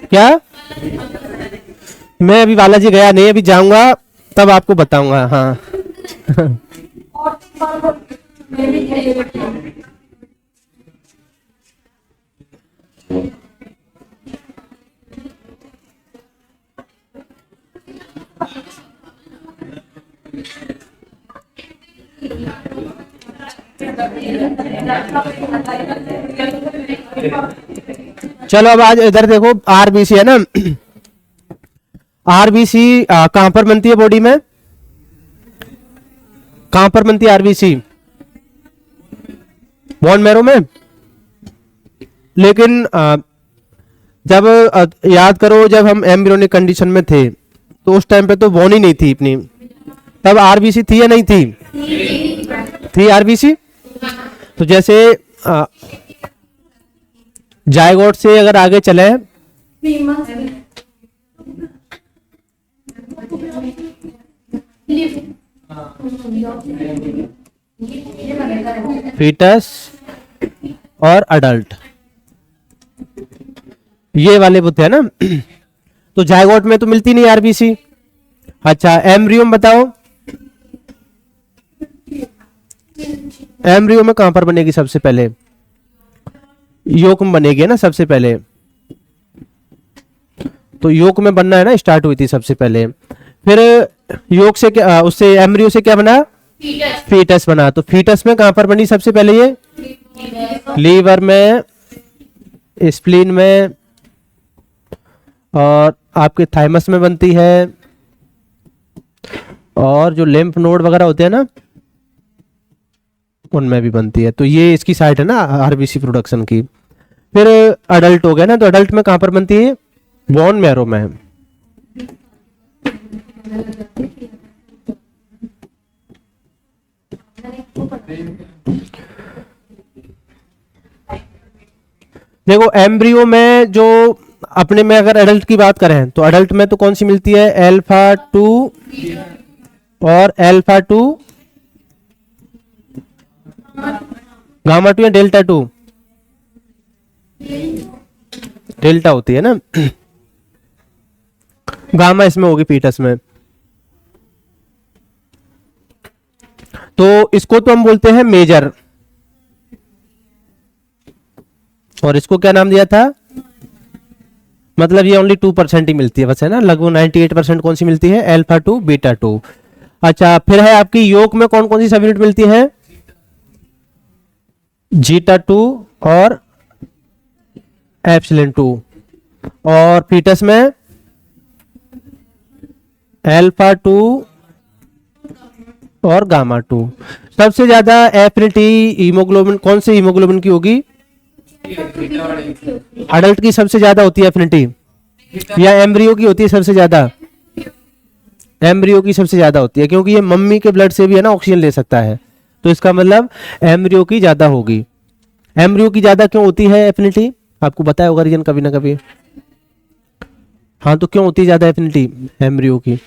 क्या? मैं अभी बालाजी गया नहीं, अभी जाऊंगा तब आपको बताऊंगा। हाँ चलो अब आज इधर देखो, आरबीसी है ना। आरबीसी कहां पर बनती है बॉडी में? कहां पर बनती है आरबीसी? बोन मैरो में। लेकिन जब याद करो, जब हम एम्ब्रियोनिक कंडीशन में थे, तो उस टाइम पे तो बोन ही नहीं थी इतनी। तब आरबीसी थी या नहीं थी? थी आरबीसी। तो जैसे जायगोट से अगर आगे चले, फीटस और अडल्ट, ये वाले बुत है ना। तो जायगोट में तो मिलती नहीं आरबीसी। अच्छा, एम्ब्रियो बताओ, एम्ब्रियो में कहां पर बनेगी सबसे पहले? योक में बनेगी ना सबसे पहले। तो योक में बनना है ना, स्टार्ट हुई थी सबसे पहले। फिर योक से क्या, उससे एम्ब्रियो से क्या बना? फीटस बना। तो फीटस में कहां पर बनी सबसे पहले? ये लीवर में, स्प्लीन में, और आपके थाइमस में बनती है, और जो लिम्फ नोड वगैरह होते हैं ना, उनमें भी बनती है। तो ये इसकी साइट है ना आरबीसी प्रोडक्शन की। फिर अडल्ट हो गया ना, तो अडल्ट में कहां पर बनती है? बोन मैरो में। देखो एम्ब्रियो में जो अपने में, अगर एडल्ट की बात करें, तो एडल्ट में तो कौन सी मिलती है? अल्फा 2 और अल्फा 2 गामा टू या डेल्टा टू? डेल्टा होती है ना, गामा इसमें होगी फीटस में। तो इसको तो हम बोलते हैं मेजर, और इसको क्या नाम दिया था? मतलब ये ओनली 2% ही मिलती है बस, है ना। लगभग 98% कौन सी मिलती है? Alpha two beta two. अच्छा, फिर है आपकी योग में कौन कौन सी सब यूनिट मिलती है? जीटा टू और एप्सिलॉन टू। और फीटस में अल्फा टू और गामा टू। सबसे ज्यादा एफिनिटी हीमोग्लोबिन कौन से हीमोग्लोबिन की होगी? अडल्ट की सबसे ज्यादा होती है एफिनिटी, या एम्ब्रियो की होती है सबसे ज्यादा? एम्ब्रियो की सबसे ज्यादा होती है, क्योंकि ये मम्मी के ब्लड से भी है ना ऑक्सीजन ले सकता है, तो इसका मतलब एम्ब्रियो की ज्यादा होगी। एम्ब्रियो की ज्यादा क्यों होती है एफिनिटी? आपको बताया होगा रीजन कभी ना कभी। हाँ, तो क्यों होती है ज्यादा एफिनिटी एम्ब्रियो की?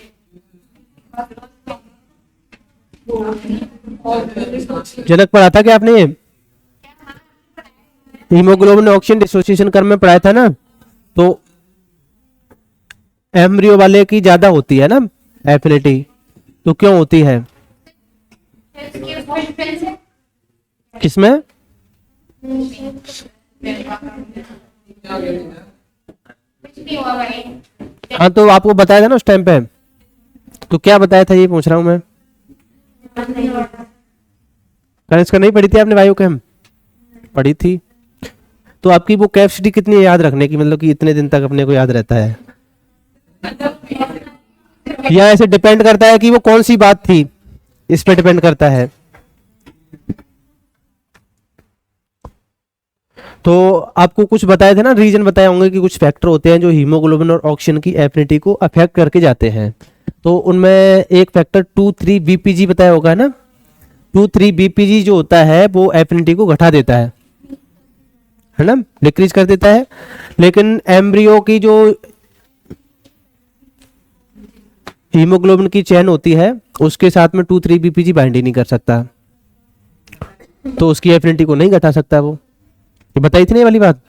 जनक पढ़ा था क्या आपने? हीमोग्लोबिन ऑक्सीजन डिसोसिएशन कर्व में पढ़ाया था ना, तो एम्ब्रियो वाले की ज्यादा होती है ना एफिनिटी, तो क्यों होती है? किसमें? हाँ, तो आपको बताया था ना उस टाइम पे, तो क्या बताया था ये पूछ रहा हूं मैं। कनिष्का नहीं पढ़ी थी आपने? बायो केम पढ़ी थी। तो आपकी वो कैपेसिटी कितनी है याद रखने की, मतलब कि इतने दिन तक अपने को याद रहता है, या ऐसे डिपेंड करता है कि वो कौन सी बात थी, इस पे डिपेंड करता है। तो आपको कुछ बताए थे ना, रीजन बताए होंगे कि कुछ फैक्टर होते हैं जो हीमोग्लोबिन और ऑक्सीजन की एफिनिटी को अफेक्ट करके जाते हैं। तो उनमें एक फैक्टर 2,3 बीपीजी बताया होगा ना। 2,3 बीपीजी जो होता है वो एफिनिटी को घटा देता है ना, डिक्रीज कर देता है। लेकिन एम्ब्रियो की जो हीमोग्लोबिन की चेन होती है उसके साथ में 2,3 बीपीजी बाइंड ही नहीं कर सकता, तो उसकी एफिनिटी को नहीं घटा सकता वो। ये बताई थी नहीं वाली बात,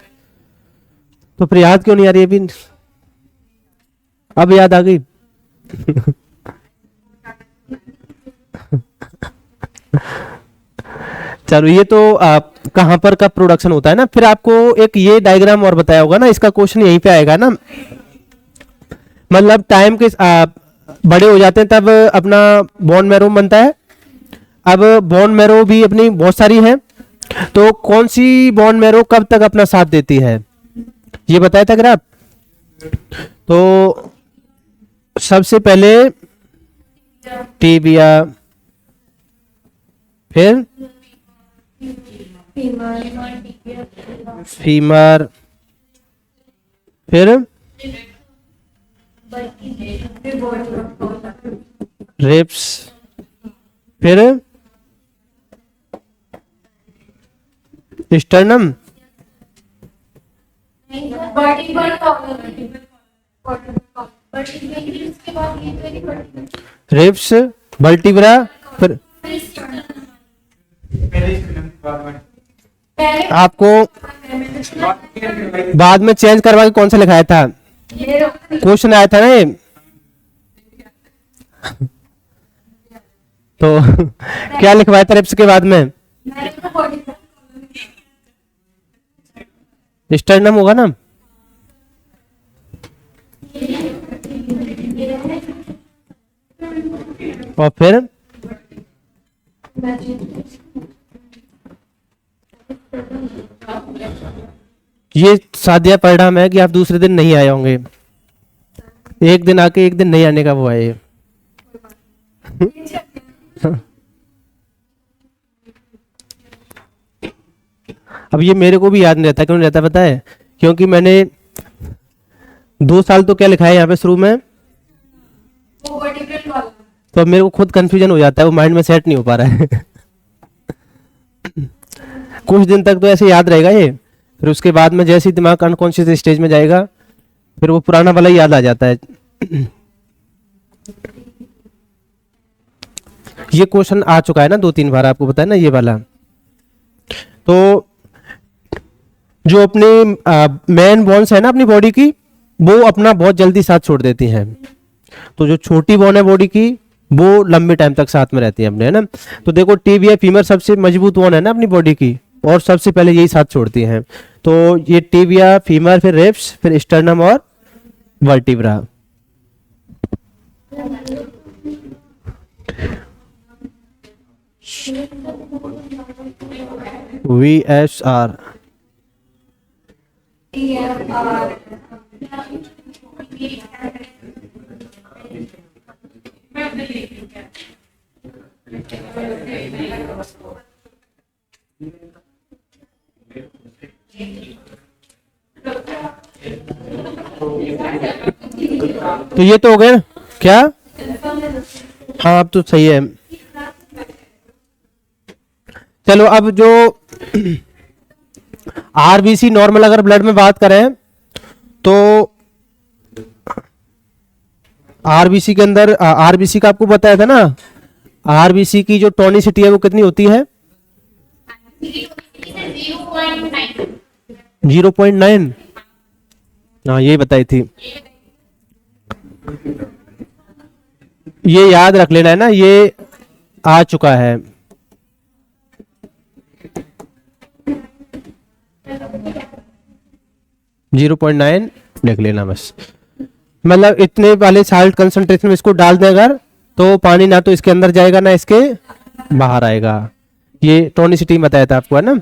तो फिर याद क्यों नहीं आ रही अभी? अब याद आ गई। चलो, ये तो आप कहां पर का प्रोडक्शन होता है ना। फिर आपको एक ये डायग्राम और बताया होगा ना, इसका क्वेश्चन यहीं पे आएगा ना। मतलब टाइम के बड़े हो जाते हैं तब अपना बोन मैरो बनता है। अब बोन मैरो भी अपनी बहुत सारी है, तो कौन सी बोन मैरो कब तक अपना साथ देती है ये बताया था अगर आप। तो सबसे पहले टीबिया, फिर फीमर, फिर रिब्स, फिर स्टर्नम, रिब्स, वर्टिब्रा, फिर आपको बाद में चेंज करवा के कौन सा लिखाया था? क्वेश्चन आया था ना ये। तो क्या लिखवाया था रिब्स के बाद में? स्टर्नम होगा ना। और फिर ये सादिया परिणाम है कि आप दूसरे दिन नहीं आए होंगे, एक दिन आके एक दिन नहीं आने का वो है ये। अब ये मेरे को भी याद नहीं रहता, क्यों नहीं रहता पता है? क्योंकि मैंने 2 साल तो क्या लिखा है यहाँ पे शुरू में, तो मेरे को खुद कंफ्यूजन हो जाता है, वो माइंड में सेट नहीं हो पा रहा है। कुछ दिन तक तो ऐसे याद रहेगा ये, फिर उसके बाद में जैसे ही दिमाग अनकॉन्शियस स्टेज में जाएगा फिर वो पुराना वाला ही याद आ जाता है। ये क्वेश्चन आ चुका है ना 2-3 बार, आपको पता है ना ये वाला। तो जो अपनी मेन बोन्स है ना अपनी बॉडी की, वो अपना बहुत जल्दी साथ छोड़ देती हैं। तो जो छोटी बोन है बॉडी की, वो लंबे टाइम तक साथ में रहती है अपने, है ना। तो देखो टिबिया फीमर सबसे मजबूत बोन है ना अपनी बॉडी की, और सबसे पहले यही साथ छोड़ती हैं। तो ये टिबिया, फीमर, फिर रिब्स, फिर स्टर्नम और वर्टिब्रा। VSR। तो ये तो हो गए क्या? हाँ अब तो सही है। चलो अब जो आरबीसी नॉर्मल अगर ब्लड में बात करें तो आरबीसी के अंदर आरबीसी का आपको बताया था ना, आरबीसी की जो टोनिसिटी है वो कितनी होती है? 0.9। हाँ ये बताई थी, ये याद रख लेना है ना, ये आ चुका है। जीरो 0.9 लिख लेना बस। मतलब इतने वाले साल्ट कंसंट्रेशन में इसको डाल दें अगर, तो पानी ना तो इसके अंदर जाएगा ना इसके बाहर आएगा। ये टोनिसिटी बताया था आपको, है ना।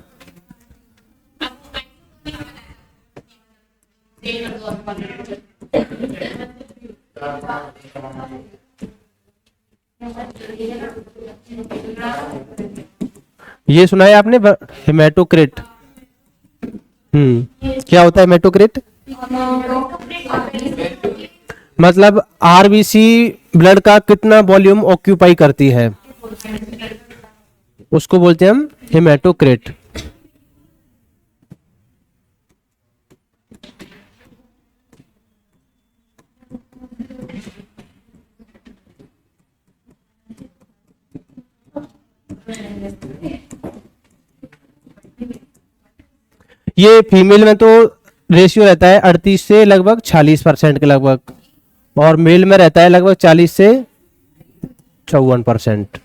ये सुना है आपने हेमाटोक्रिट? क्या होता है हेमाटोक्रिट? मतलब आरबीसी ब्लड का कितना वॉल्यूम ऑक्यूपाई करती है, उसको बोलते हैं हम हेमाटोक्रिट। ये फीमेल में तो रेशियो रहता है 38 से लगभग 46% के लगभग, और मेल में रहता है लगभग 40 से 54%।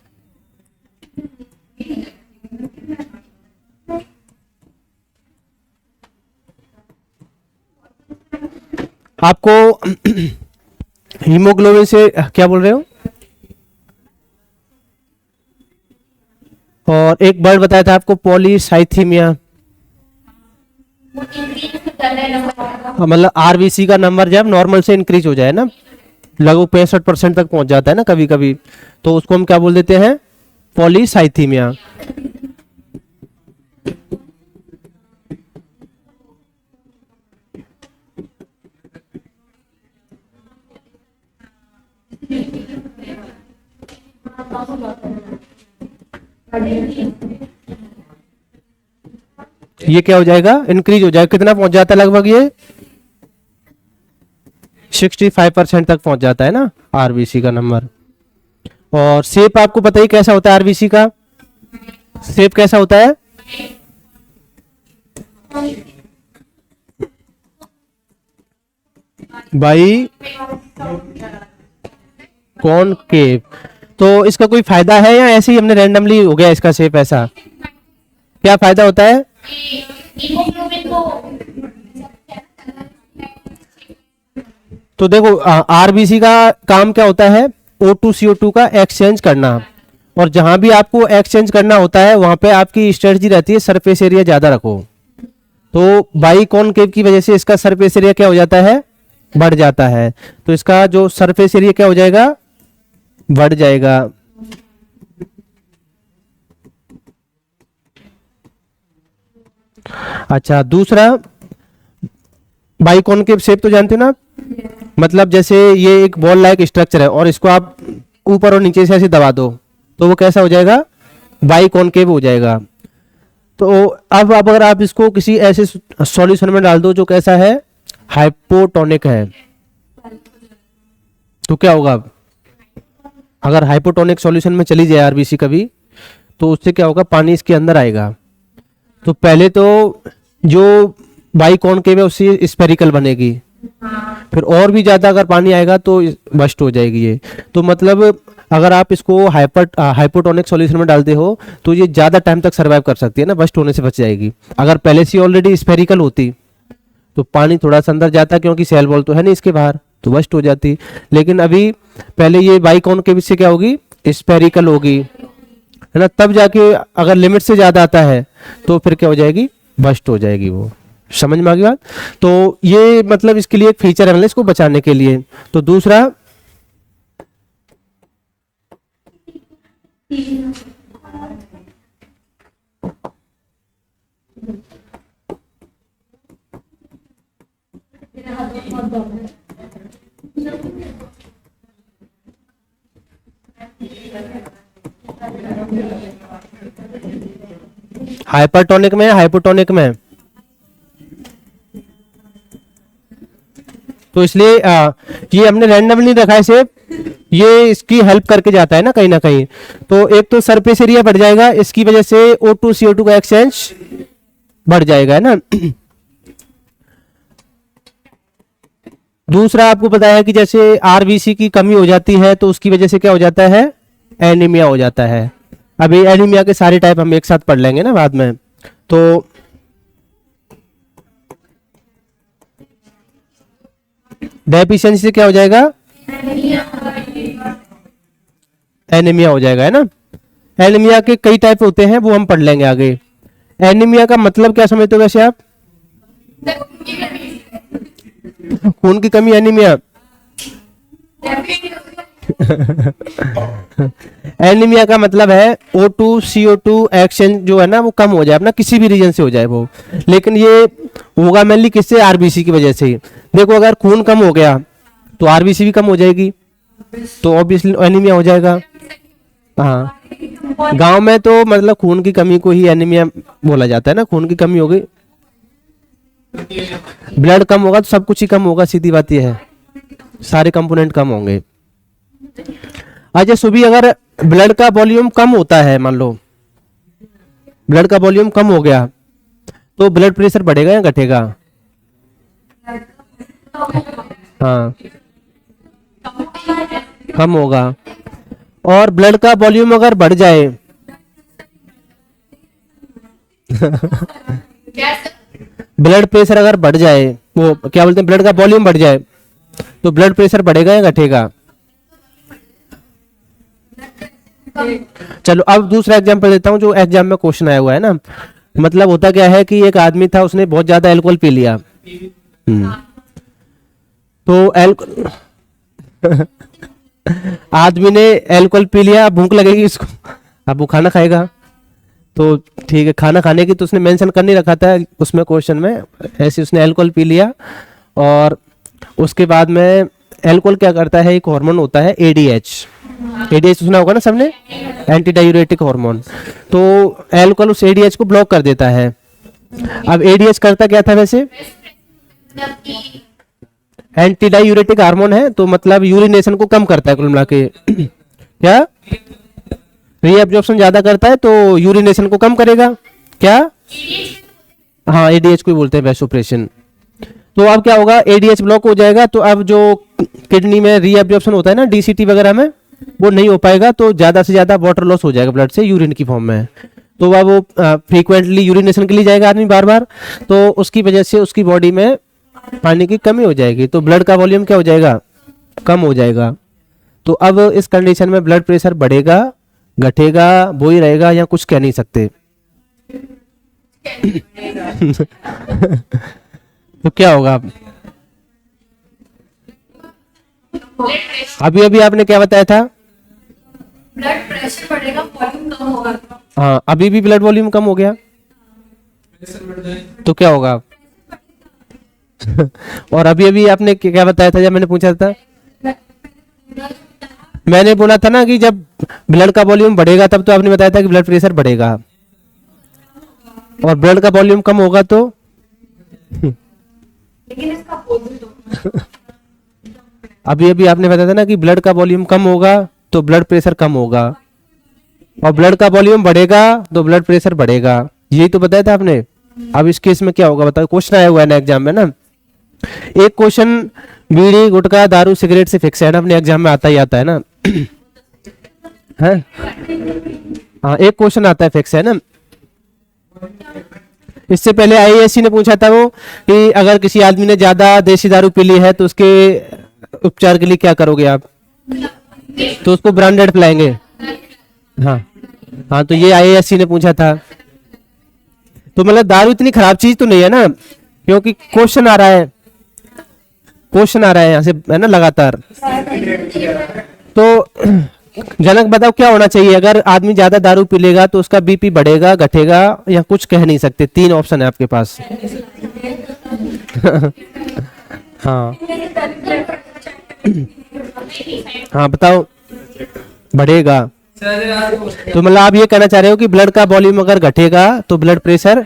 आपको हीमोग्लोबिन से क्या बोल रहे हो? और एक वर्ड बताया था आपको, पॉलीसाइथीमिया। मतलब आरबीसी का नंबर जब नॉर्मल से इंक्रीज हो जाए ना, लगभग 65% तक पहुंच जाता है ना कभी कभी, तो उसको हम क्या बोल देते हैं? पॉलीसाइथीमिया। ये क्या हो जाएगा? इंक्रीज हो जाएगा। कितना पहुंच जाता है लगभग? ये 65% तक पहुंच जाता है ना आरबीसी का नंबर। और शेप आपको पता ही कैसा होता है आरबीसी का? शेप कैसा होता है? By concave. तो इसका कोई फायदा है या ऐसे ही हमने रैंडमली हो गया इसका शेप ऐसा? क्या फायदा होता है? तो देखो आरबीसी का काम क्या होता है? O2 CO2 का एक्सचेंज करना, और जहां भी आपको एक्सचेंज करना होता है वहां पे आपकी स्ट्रेटजी रहती है सरफेस एरिया ज्यादा रखो। तो बाई कॉनकेव की वजह से इसका सरफेस एरिया क्या हो जाता है? बढ़ जाता है। तो इसका जो सरफेस एरिया क्या हो जाएगा? बढ़ जाएगा। अच्छा, दूसरा बाई कॉनकेव शेप तो जानते हो ना? मतलब जैसे ये एक बॉल लाइक स्ट्रक्चर है और इसको आप ऊपर और नीचे से ऐसे दबा दो तो वो कैसा हो जाएगा? बाई कॉनकेव हो जाएगा। तो अब अगर आप इसको किसी ऐसे सॉल्यूशन में डाल दो जो कैसा है? हाइपोटोनिक है, तो क्या होगा? अगर हाइपोटोनिक सॉल्यूशन में चली जाए आरबीसी कभी, तो उससे क्या होगा? पानी इसके अंदर आएगा। तो पहले तो जो बाइकॉनकेव है उससे स्फेरिकल बनेगी, फिर और भी ज्यादा अगर पानी आएगा तो बस्ट हो जाएगी ये। तो मतलब अगर आप इसको हाइपोटोनिक सॉल्यूशन में डालते हो तो ये ज्यादा टाइम तक सर्वाइव कर सकती है ना, बस्ट होने से बच जाएगी। अगर पहले से ऑलरेडी स्फेरिकल होती तो पानी थोड़ा सा अंदर जाता, क्योंकि सेल वॉल तो है नहीं इसके बाहर, तो बस्ट हो जाती। लेकिन अभी पहले ये बाइकॉनकेव से क्या होगी, स्फेरिकल होगी, है ना, तब जाके अगर लिमिट से ज्यादा आता है तो फिर क्या हो जाएगी, बस्ट हो जाएगी वो। समझ में आ गई बात। तो ये मतलब इसके लिए एक फीचर है, मतलब इसको बचाने के लिए। तो दूसरा हाइपरटोनिक में, हाइपोटोनिक में, तो इसलिए ये हमने रैंडम नहीं रखा है सिर्फ, ये इसकी हेल्प करके जाता है ना कहीं ना कहीं। तो एक तो सरफेस एरिया बढ़ जाएगा, इसकी वजह से O2 CO2 का एक्सचेंज बढ़ जाएगा, है ना। दूसरा आपको पता है कि जैसे आरबीसी की कमी हो जाती है तो उसकी वजह से क्या हो जाता है, एनीमिया हो जाता है। अभी एनीमिया के सारे टाइप हम एक साथ पढ़ लेंगे ना बाद में। तो डेफिशिएंसी से क्या हो जाएगा, एनीमिया हो जाएगा, है ना। एनीमिया के कई टाइप होते हैं, वो हम पढ़ लेंगे आगे। एनीमिया का मतलब क्या समझते हो वैसे आप, खून की कमी एनीमिया। एनीमिया का मतलब है O2 CO2 एक्सचेंज जो है ना वो कम हो जाए अपना, किसी भी रीजन से हो जाए वो। लेकिन ये होगा मेनली किससे, आरबीसी की वजह से ही। देखो अगर खून कम हो गया तो आरबीसी भी कम हो जाएगी, तो ऑब्वियसली एनीमिया हो जाएगा। हाँ, गांव में तो मतलब खून की कमी को ही एनीमिया बोला जाता है ना, खून की कमी हो गई, ब्लड कम होगा तो सब कुछ ही कम होगा, सीधी बात यह है, सारे कंपोनेंट कम होंगे। अच्छा सुबह अगर ब्लड का वॉल्यूम कम होता है, मान लो ब्लड का वॉल्यूम कम हो गया तो ब्लड प्रेशर बढ़ेगा या घटेगा, हाँ कम होगा। और ब्लड का वॉल्यूम अगर बढ़ जाए ब्लड प्रेशर अगर बढ़ जाए, वो क्या बोलते हैं, ब्लड का वॉल्यूम बढ़ जाए तो ब्लड प्रेशर बढ़ेगा या घटेगा। चलो अब दूसरा एग्जांपल देता हूँ जो एग्जाम में क्वेश्चन आया हुआ है ना। मतलब होता क्या है कि एक आदमी था, उसने बहुत ज्यादा अल्कोहल पी लिया। तो आदमी ने अल्कोहल पी लिया, भूख लगेगी इसको, अब वो खाना खाएगा। तो ठीक है, खाना खाने की तो उसने मेंशन कर नहीं रखा था उसमें क्वेश्चन में, ऐसे उसने अल्कोहल पी लिया। और उसके बाद में अल्कोहल क्या करता है, एक हार्मोन होता है एडीएच, एडीएच सुना होगा ना सबने, एंटी डायूरेटिक हार्मोन। तो अल्कोहल उस एडीएच को ब्लॉक कर देता है। अब एडीएच करता क्या था वैसे, एंटी डायूरेटिक हार्मोन है, तो मतलब यूरिनेशन को कम करता है कुल मिला के। क्या रीएब्जॉर्प्शन ज्यादा करता है तो यूरिनेशन को कम करेगा, क्या, हाँ एडीएच को बोलते हैं वैसोप्रेशन। तो अब क्या होगा, एडीएच ब्लॉक हो जाएगा, तो अब जो किडनी में रीएब्जॉर्प्शन होता है ना डीसीटी वगैरह में, वो नहीं हो पाएगा, तो ज्यादा से ज्यादा वाटर लॉस हो जाएगा ब्लड से यूरिन की फॉर्म में। तो अब वो फ्रीक्वेंटली यूरिनेशन के लिए जाएगा आदमी बार बार, तो उसकी वजह से उसकी बॉडी में पानी की कमी हो जाएगी, तो ब्लड का वॉल्यूम क्या हो जाएगा, कम हो जाएगा। तो अब इस कंडीशन में ब्लड प्रेशर बढ़ेगा घटेगा वो ही रहेगा, या कुछ कह नहीं सकते। तो क्या होगा, अभी अभी आपने क्या बताया था, ब्लड प्रेशर बढ़ेगा, वॉल्यूम कम होगा। हाँ अभी भी ब्लड वॉल्यूम कम हो गया तो क्या होगा। और अभी अभी आपने क्या बताया था जब मैंने पूछा था, मैंने बोला था ना कि जब ब्लड का वॉल्यूम बढ़ेगा तब तो आपने बताया था कि ब्लड प्रेशर बढ़ेगा, और ब्लड का वॉल्यूम कम होगा तो लेकिन इसका अपोजिट होगा। अभी अभी आपने बताया था ना कि ब्लड का वॉल्यूम कम होगा तो ब्लड प्रेशर कम होगा, और ब्लड का वॉल्यूम बढ़ेगा तो ब्लड प्रेशर बढ़ेगा। यही तो बताया था आपने। अब इस केस में क्या होगा बताओ, क्वेश्चन आया हुआ है ना एग्जाम में ना, एक क्वेश्चन बीड़ी गुटखा दारू सिगरेट से फिक्स है ना, अपने एग्जाम में आता ही आता है ना है? हाँ एक क्वेश्चन आता है फिक्स है ना। इससे पहले आईएएससी ने पूछा था वो कि अगर किसी आदमी ने ज्यादा देसी दारू पी ली है तो उसके उपचार के लिए क्या करोगे आप, तो उसको ब्रांडेड पिलाएंगे। हाँ हाँ, तो ये आईएएससी ने पूछा था। तो मतलब दारू इतनी खराब चीज तो नहीं है ना, क्योंकि क्वेश्चन आ रहा है, क्वेश्चन आ रहा है यहाँ से है ना लगातार। तो जनक बताओ क्या होना चाहिए, अगर आदमी ज्यादा दारू पी लेगा तो उसका बीपी बढ़ेगा घटेगा, या कुछ कह नहीं सकते, तीन ऑप्शन है आपके पास। हाँ हाँ बताओ, बढ़ेगा। तो मतलब आप ये कहना चाह रहे हो कि ब्लड का वॉल्यूम अगर घटेगा तो ब्लड प्रेशर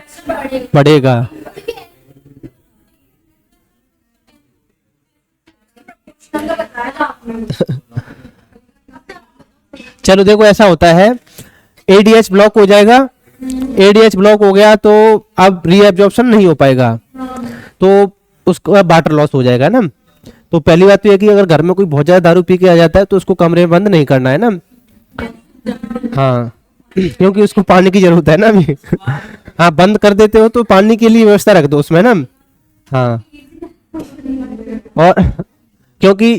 बढ़ेगा। चलो देखो ऐसा होता है, एडीएच ब्लॉक हो जाएगा, एडीएच ब्लॉक हो गया तो अब रीएब्जॉर्प्शन नहीं हो पाएगा, तो उसका वाटर लॉस हो जाएगा ना। तो पहली बात तो ये कि अगर घर में कोई बहुत ज्यादा दारू पी के आ जाता है तो उसको कमरे में बंद नहीं करना है ना। हाँ क्योंकि उसको पानी की जरूरत है ना अभी। हाँ बंद कर देते हो तो पानी के लिए व्यवस्था रख दो उसमें ना। हाँ और क्योंकि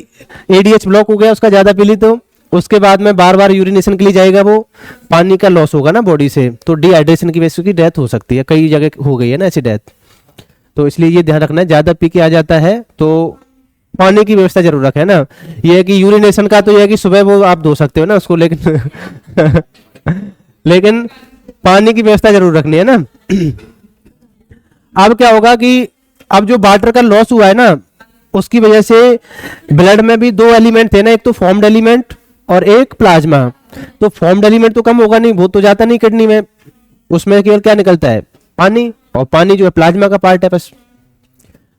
एडीएच ब्लॉक हो गया उसका ज्यादा पी ली तो उसके बाद में बार बार यूरिनेशन के लिए जाएगा, वो पानी का लॉस होगा ना बॉडी से, तो डिहाइड्रेशन की वजह से उसकी डेथ हो सकती है, कई जगह हो गई है ना ऐसी डेथ। तो इसलिए ये ध्यान रखना है, ज्यादा पी के आ जाता है तो पानी की व्यवस्था जरूर रखें ना। ये है कि यूरिनेशन का तो ये है कि सुबह वो आप धो सकते हो ना उसको, लेकिन लेकिन पानी की व्यवस्था जरूर रखनी है ना। अब क्या होगा कि अब जो वाटर का लॉस हुआ है ना उसकी वजह से ब्लड में भी दो एलिमेंट थे ना, एक तो फॉर्म्ड एलिमेंट और एक प्लाज्मा। तो फॉर्म्ड एलिमेंट तो कम होगा नहीं, वो तो जाता नहीं किडनी में, उसमें केवल क्या निकलता है पानी, और पानी जो है प्लाज्मा का पार्ट है, बस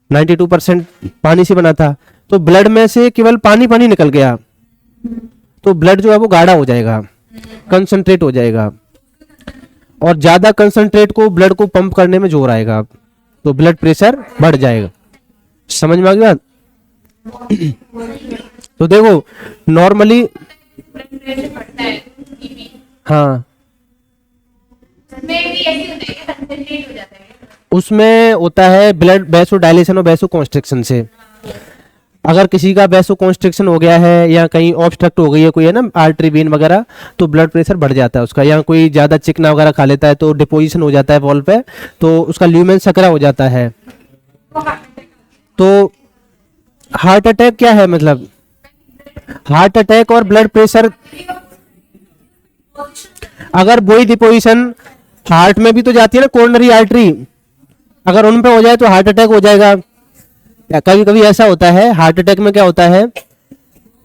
92% पानी से बना था। तो ब्लड में से केवल पानी पानी निकल गया तो ब्लड जो है वो गाढ़ा हो जाएगा, कंसंट्रेट हो जाएगा, और ज्यादा कंसंट्रेट को ब्लड को पंप करने में जोर आएगा, तो ब्लड प्रेशर बढ़ जाएगा। समझ में आ गई बात? तो देखो नॉर्मली हाँ उसमें होता है ब्लड वैसो डायलेशन और वैसो कॉन्स्ट्रिक्शन से। अगर किसी का वैसो कॉन्स्ट्रिक्शन हो गया है या कहीं ऑब्स्ट्रक्ट हो गई है कोई है ना आर्टरी वेन वगैरह, तो ब्लड प्रेशर बढ़ जाता है उसका, या कोई ज्यादा चिकना वगैरह खा लेता है तो डिपोजिशन हो जाता है वॉल पे, तो उसका ल्यूमेन सकरा हो जाता है। तो हार्ट अटैक क्या है, मतलब हार्ट अटैक और ब्लड प्रेशर, अगर वही डिपोजिशन हार्ट में भी तो जाती है ना कोरोनरी आर्टरी, अगर उन पे हो जाए तो हार्ट अटैक हो जाएगा। कभी कभी ऐसा होता है, हार्ट अटैक में क्या होता है,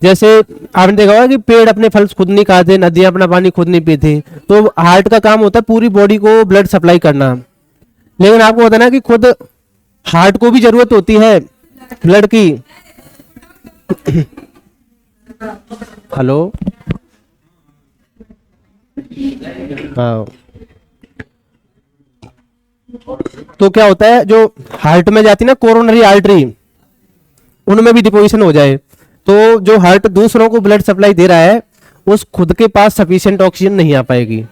जैसे आपने देखा होगा कि पेड़ अपने फल खुद नहीं खाते, नदियां अपना पानी खुद नहीं पीती, तो हार्ट का काम होता है पूरी बॉडी को ब्लड सप्लाई करना। लेकिन आपको पता ना कि खुद हार्ट को भी जरूरत होती है ब्लड की। हेलो हाँ, तो क्या होता है जो हार्ट में जाती है ना कोरोनरी आर्टरी, उनमें भी डिपोजिशन हो जाए तो जो हार्ट दूसरों को ब्लड सप्लाई दे रहा है उस खुद के पास सफिशिएंट ऑक्सीजन नहीं आ पाएगी,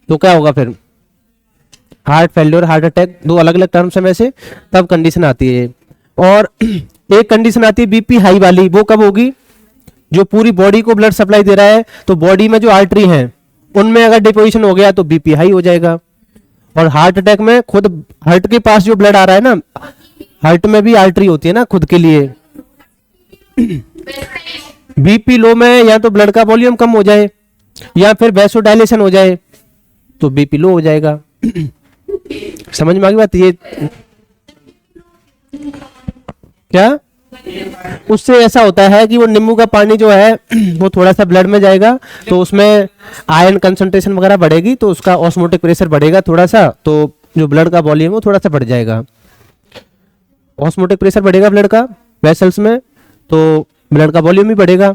तो क्या होगा फिर हार्ट फेल्योर, हार्ट अटैक, दो अलग अलग टर्म्स है वैसे, तब कंडीशन आती है। और एक कंडीशन आती है बीपी हाई वाली, वो कब होगी, जो पूरी बॉडी को ब्लड सप्लाई दे रहा है, तो बॉडी में जो आर्टरी है उनमें अगर डिपोजिशन हो गया तो बीपी हाई हो जाएगा। और हार्ट अटैक में खुद हार्ट के पास जो ब्लड आ रहा है ना, हार्ट में भी आर्टरी होती है ना खुद के लिए। बीपी लो में या तो ब्लड का वॉल्यूम कम हो जाए या फिर वैसोडाइलेशन हो जाए तो बीपी लो हो जाएगा। समझ में आ गई बात? ये क्या उससे ऐसा होता है कि वो नींबू का पानी जो है वो थोड़ा सा ब्लड में जाएगा तो उसमें आयरन कंसंट्रेशन वगैरह बढ़ेगी, तो उसका ऑस्मोटिक प्रेशर बढ़ेगा थोड़ा सा, तो जो ब्लड का वॉल्यूम है वो थोड़ा सा बढ़ जाएगा। ऑस्मोटिक प्रेशर बढ़ेगा ब्लड का वेसल्स में तो ब्लड का वॉल्यूम भी बढ़ेगा,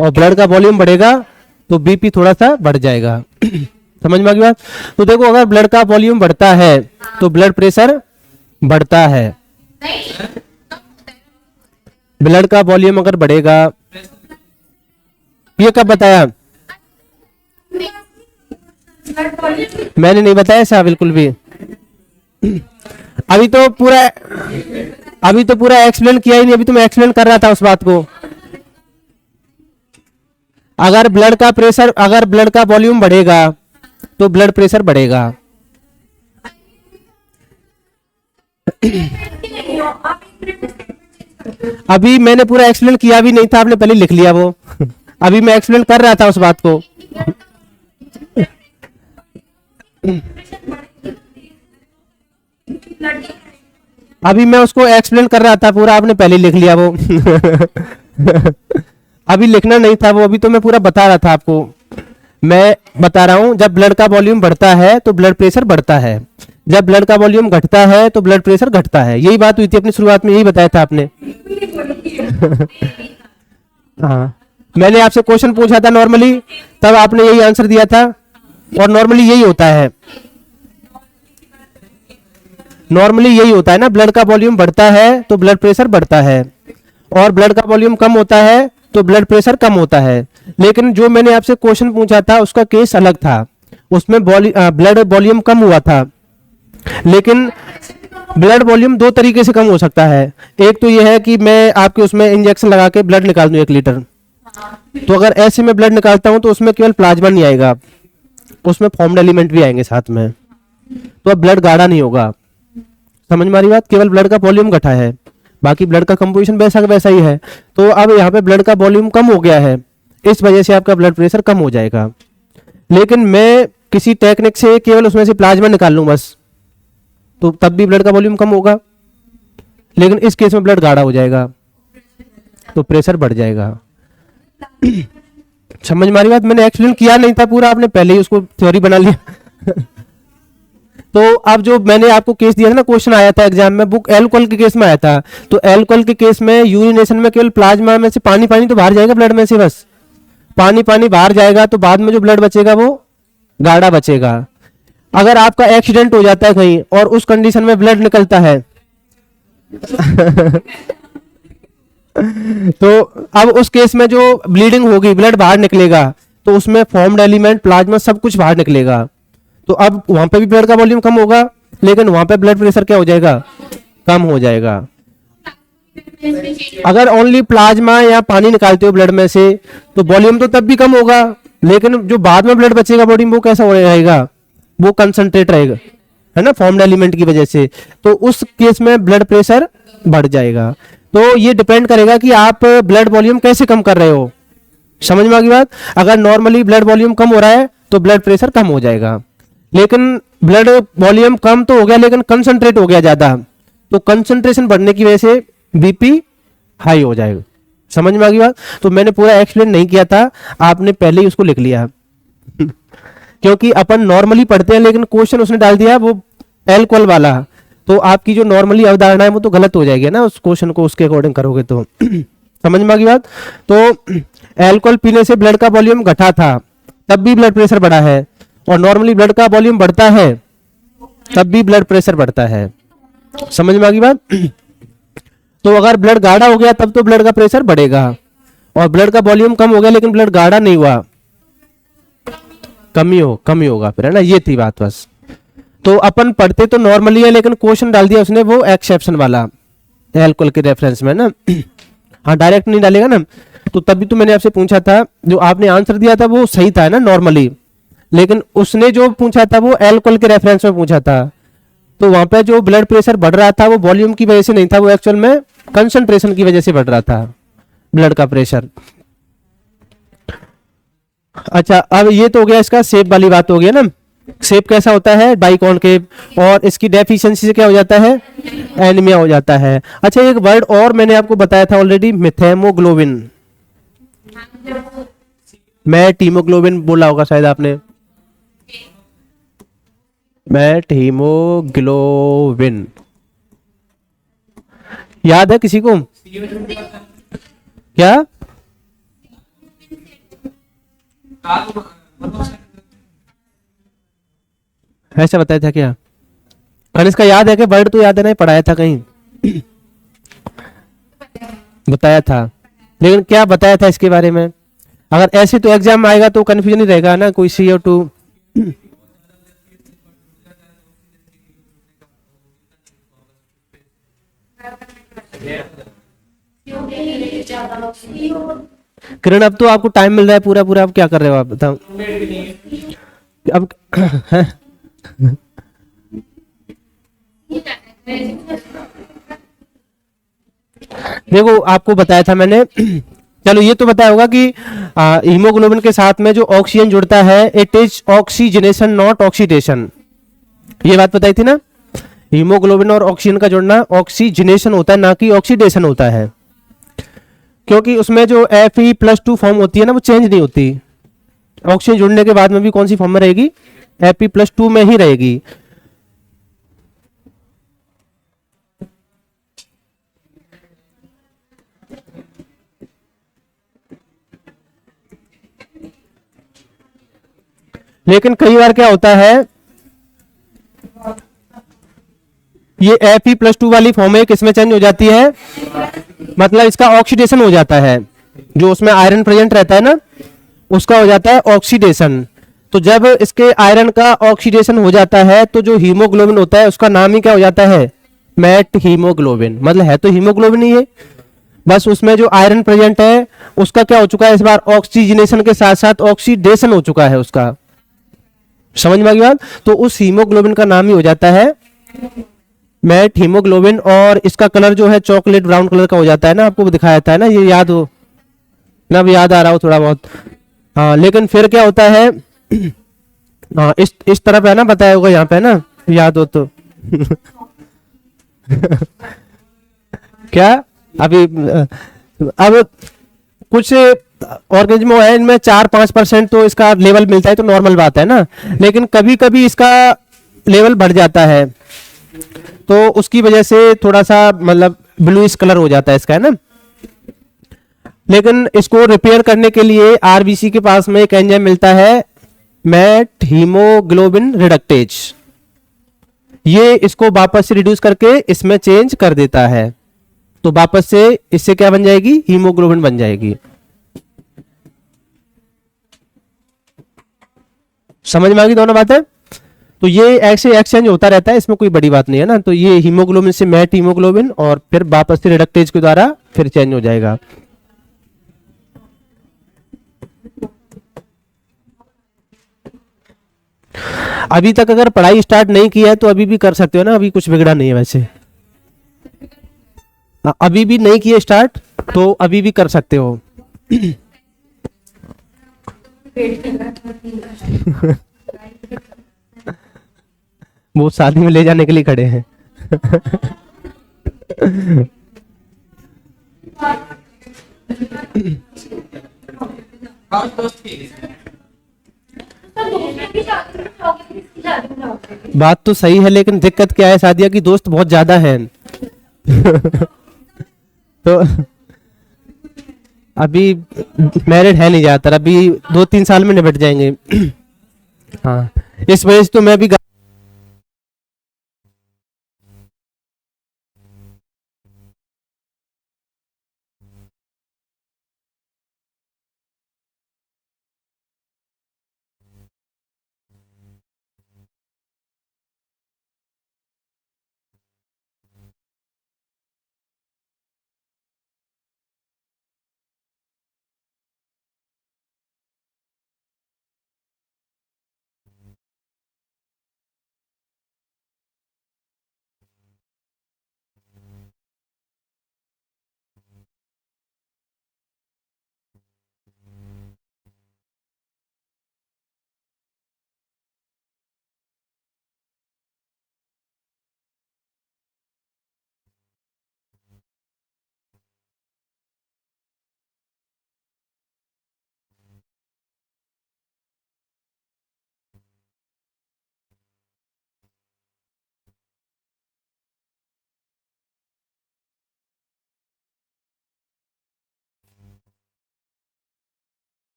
और ब्लड का वॉल्यूम बढ़ेगा तो बीपी थोड़ा सा बढ़ जाएगा। समझ में आ गई बात? तो देखो अगर ब्लड का वॉल्यूम बढ़ता है तो ब्लड प्रेशर बढ़ता है। ब्लड का वॉल्यूम अगर बढ़ेगा, ये कब बताया? मैंने नहीं बताया ऐसा बिल्कुल भी। अभी तो पूरा एक्सप्लेन किया ही नहीं, अभी तो मैं एक्सप्लेन कर रहा था उस बात को। अगर ब्लड का वॉल्यूम बढ़ेगा तो ब्लड प्रेशर बढ़ेगा। अभी मैंने पूरा एक्सप्लेन किया भी नहीं था, आपने पहले लिख लिया वो। अभी मैं एक्सप्लेन कर रहा था उस बात को। अभी मैं उसको एक्सप्लेन कर रहा था पूरा, आपने पहले लिख लिया वो। अभी लिखना नहीं था वो, अभी तो मैं पूरा बता रहा था आपको। मैं बता रहा हूं, जब ब्लड का वॉल्यूम बढ़ता है तो ब्लड प्रेशर बढ़ता है, जब ब्लड का वॉल्यूम घटता है तो ब्लड प्रेशर घटता है। यही बात हुई थी अपनी शुरुआत में, यही बताया था आपने। हाँ, मैंने आपसे क्वेश्चन पूछा था नॉर्मली, तब आपने यही आंसर दिया था, और नॉर्मली यही होता है। नॉर्मली यही होता है ना, ब्लड का वॉल्यूम बढ़ता है तो ब्लड प्रेशर बढ़ता है, और ब्लड का वॉल्यूम कम होता है तो ब्लड प्रेशर कम होता है। लेकिन जो मैंने आपसे क्वेश्चन पूछा था उसका केस अलग था, उसमें ब्लड वॉल्यूम कम हुआ था। लेकिन ब्लड वॉल्यूम दो तरीके से कम हो सकता है। एक तो यह है कि मैं आपके उसमें इंजेक्शन लगा के ब्लड निकाल दूं 1 लीटर, तो अगर ऐसे में ब्लड निकालता हूं तो उसमें केवल प्लाज्मा नहीं आएगा, उसमें फॉर्म्ड एलिमेंट भी आएंगे साथ में, तो अब ब्लड गाढ़ा नहीं होगा। समझ में आ रही बात? केवल ब्लड का वॉल्यूम घटा है, बाकी ब्लड का कंपोजिशन वैसा का वैसा ही है। तो अब यहाँ पे ब्लड का वॉल्यूम कम हो गया है, इस वजह से आपका ब्लड प्रेशर कम हो जाएगा। लेकिन मैं किसी टेक्निक से केवल उसमें से प्लाज्मा निकाल लूं बस, तो तब भी ब्लड का वॉल्यूम कम होगा। लेकिन इस केस में ब्लड गाढ़ा हो जाएगा तो प्रेशर बढ़ जाएगा। समझ में आ रही बात? मैंने एक्सप्लेन किया नहीं था पूरा, आपने पहले ही उसको थ्योरी बना लिया। तो अब जो मैंने आपको केस दिया था ना, क्वेश्चन आया था एग्जाम में, बुक एल्कोहल के केस में आया था। तो एल्कोहल के केस में यूरिनेशन में केवल प्लाज्मा में से पानी पानी तो बाहर जाएगा, ब्लड में से बस पानी पानी बाहर जाएगा, तो बाद में जो ब्लड बचेगा वो गाढ़ा बचेगा। अगर आपका एक्सीडेंट हो जाता है कहीं और उस कंडीशन में ब्लड निकलता है तो अब उस केस में जो ब्लीडिंग होगी, ब्लड बाहर निकलेगा, तो उसमें फॉर्म्ड एलिमेंट, प्लाज्मा, सब कुछ बाहर निकलेगा। तो अब वहां पे भी ब्लड का वॉल्यूम कम होगा, लेकिन वहां पे ब्लड प्रेशर क्या हो जाएगा? कम हो जाएगा। अगर ओनली प्लाज्मा या पानी निकालते हो ब्लड में से तो वॉल्यूम तो तब भी कम होगा, लेकिन जो बाद में ब्लड बचेगा बॉडी में वो कैसा हो रहेगा? वो कंसंट्रेट रहेगा, है ना, फॉर्म्ड एलिमेंट की वजह से। तो उस केस में ब्लड प्रेशर बढ़ जाएगा। तो ये डिपेंड करेगा कि आप ब्लड वॉल्यूम कैसे कम कर रहे हो। समझ में आ गई बात? अगर नॉर्मली ब्लड वॉल्यूम कम हो रहा है तो ब्लड प्रेशर कम हो जाएगा, लेकिन ब्लड वॉल्यूम कम तो हो गया लेकिन कंसंट्रेट हो गया ज्यादा, तो कंसंट्रेशन बढ़ने की वजह से बीपी हाई हो जाएगा। समझ में आ गई बात? तो मैंने पूरा एक्सप्लेन नहीं किया था, आपने पहले ही उसको लिख लिया। क्योंकि अपन नॉर्मली पढ़ते हैं, लेकिन क्वेश्चन उसने डाल दिया वो एल्कोहल वाला, तो आपकी जो नॉर्मली अवधारणा है वो तो गलत हो जाएगी ना, उस क्वेश्चन को उसके अकॉर्डिंग करोगे तो। समझ में आ गई बात? तो एल्कोहल पीने से ब्लड का वॉल्यूम घटा था, तब भी ब्लड प्रेशर बढ़ा है, और नॉर्मली ब्लड का वॉल्यूम बढ़ता है तब भी ब्लड प्रेशर बढ़ता है। समझ में आ गई बात? तो अगर ब्लड गाढ़ा हो गया तब तो ब्लड का प्रेशर बढ़ेगा, और ब्लड का वॉल्यूम कम हो गया लेकिन ब्लड गाढ़ा नहीं हुआ, कमी होगा फिर, है ना। ये थी बात बस। तो अपन पढ़ते तो नॉर्मली है, लेकिन क्वेश्चन डाल दिया उसने वो एक्सेप्शन वाला एल्कोहल के रेफरेंस में ना। हाँ, डायरेक्ट नहीं डालेगा ना। तो तभी तो मैंने आपसे पूछा था, जो आपने आंसर दिया था वो सही था ना नॉर्मली, लेकिन उसने जो पूछा था वो एल्कोहल के रेफरेंस में पूछा था। तो वहां पे जो ब्लड प्रेशर बढ़ रहा था वो वॉल्यूम की वजह से नहीं था, वो एक्चुअल में कंसंट्रेशन की वजह से बढ़ रहा था ब्लड का प्रेशर। अच्छा, अब ये तो हो गया इसका शेप वाली बात हो गया ना। शेप कैसा होता है? बाइकॉनकेव, और इसकी डेफिशिएंसी से क्या हो जाता है? एनीमिया हो जाता है। अच्छा, एक वर्ड और मैंने आपको बताया था ऑलरेडी, मेथेमोग्लोबिन। मैं टीमोग्लोबिन बोला होगा शायद आपने, मैट हीमोग्लोबिन याद है किसी को? क्या? ऐसा बताया था क्या? और इसका याद है कि वर्ड तो याद है ना, पढ़ाया था कहीं बताया था, लेकिन क्या बताया था इसके बारे में? अगर ऐसे तो एग्जाम में आएगा तो कंफ्यूजन ही रहेगा ना, कोई CO2। किरण अब तो आपको टाइम मिल रहा है पूरा पूरा, अब क्या कर रहे हो आप बताओ अब? देखो आपको बताया था मैंने चलो ये तो बताया होगा कि हीमोग्लोबिन के साथ में जो ऑक्सीजन जुड़ता है it is oxygenation not oxidation, ये बात बताई थी ना। हीमोग्लोबिन और ऑक्सीजन का जुड़ना ऑक्सीजनेशन होता है ना कि ऑक्सीडेशन होता है, क्योंकि उसमें जो Fe+2 फॉर्म होती है ना वो चेंज नहीं होती। ऑक्सीजन जुड़ने के बाद में भी कौन सी फॉर्म में रहेगी? Fe+2 में ही रहेगी। लेकिन कई बार क्या होता है, ये Fe+2 वाली फॉर्म है किसमें चेंज हो जाती है, मतलब इसका ऑक्सीडेशन हो जाता है, जो उसमें आयरन प्रेजेंट रहता है ना उसका हो जाता है ऑक्सीडेशन। तो जब इसके आयरन का ऑक्सीडेशन हो जाता है तो जो हीमोग्लोबिन होता है उसका नाम ही क्या हो जाता है? मैट हीमोग्लोबिन, मतलब है तो हीमोग्लोबिन ही है, बस उसमें जो आयरन प्रेजेंट है उसका क्या हो चुका है इस बार? ऑक्सीजनेशन के साथ साथ ऑक्सीडेशन हो चुका है उसका। समझ में आ गई बात? तो उस हीमोग्लोबिन का नाम ही हो जाता है मैट हीमोग्लोबिन, और इसका कलर जो है चॉकलेट ब्राउन कलर का हो जाता है ना, आपको दिखाया था ना, ये याद हो ना? अब याद आ रहा हो थोड़ा बहुत। हाँ लेकिन फिर क्या होता है हाँ इस तरफ है ना, बताया होगा यहाँ पे ना, याद हो तो क्या अभी अब कुछ ऑर्गेनिज्म है इनमें 4-5% तो इसका लेवल मिलता है तो नॉर्मल बात है ना, लेकिन कभी कभी इसका लेवल बढ़ जाता है तो उसकी वजह से थोड़ा सा मतलब ब्लूइश कलर हो जाता है इसका, है ना। लेकिन इसको रिपेयर करने के लिए आरबीसी के पास में एक एंजाइम मिलता है मैट हीमोग्लोबिन रिडक्टेज, ये इसको वापस से रिड्यूस करके इसमें चेंज कर देता है, तो वापस से इससे क्या बन जाएगी? हीमोग्लोबिन बन जाएगी। समझ में आ गई दोनों बातें? तो ये ऐसे एक्सचेंज होता रहता है, इसमें कोई बड़ी बात नहीं है ना। तो ये हीमोग्लोबिन से मैट हीमोग्लोबिन और फिर वापस से रिडक्टेज के द्वारा फिर चेंज हो जाएगा। अभी तक अगर पढ़ाई स्टार्ट नहीं की है तो अभी भी कर सकते हो ना, अभी कुछ बिगड़ा नहीं है वैसे। अभी भी नहीं किए स्टार्ट तो अभी भी कर सकते हो वो शादी में ले जाने के लिए खड़े हैं बात तो सही है, लेकिन दिक्कत क्या है सादिया की दोस्त बहुत ज्यादा हैं तो अभी मैरिड है नहीं ज्यादातर, अभी 2-3 साल में निपट जाएंगे हाँ इस वजह से तो मैं भी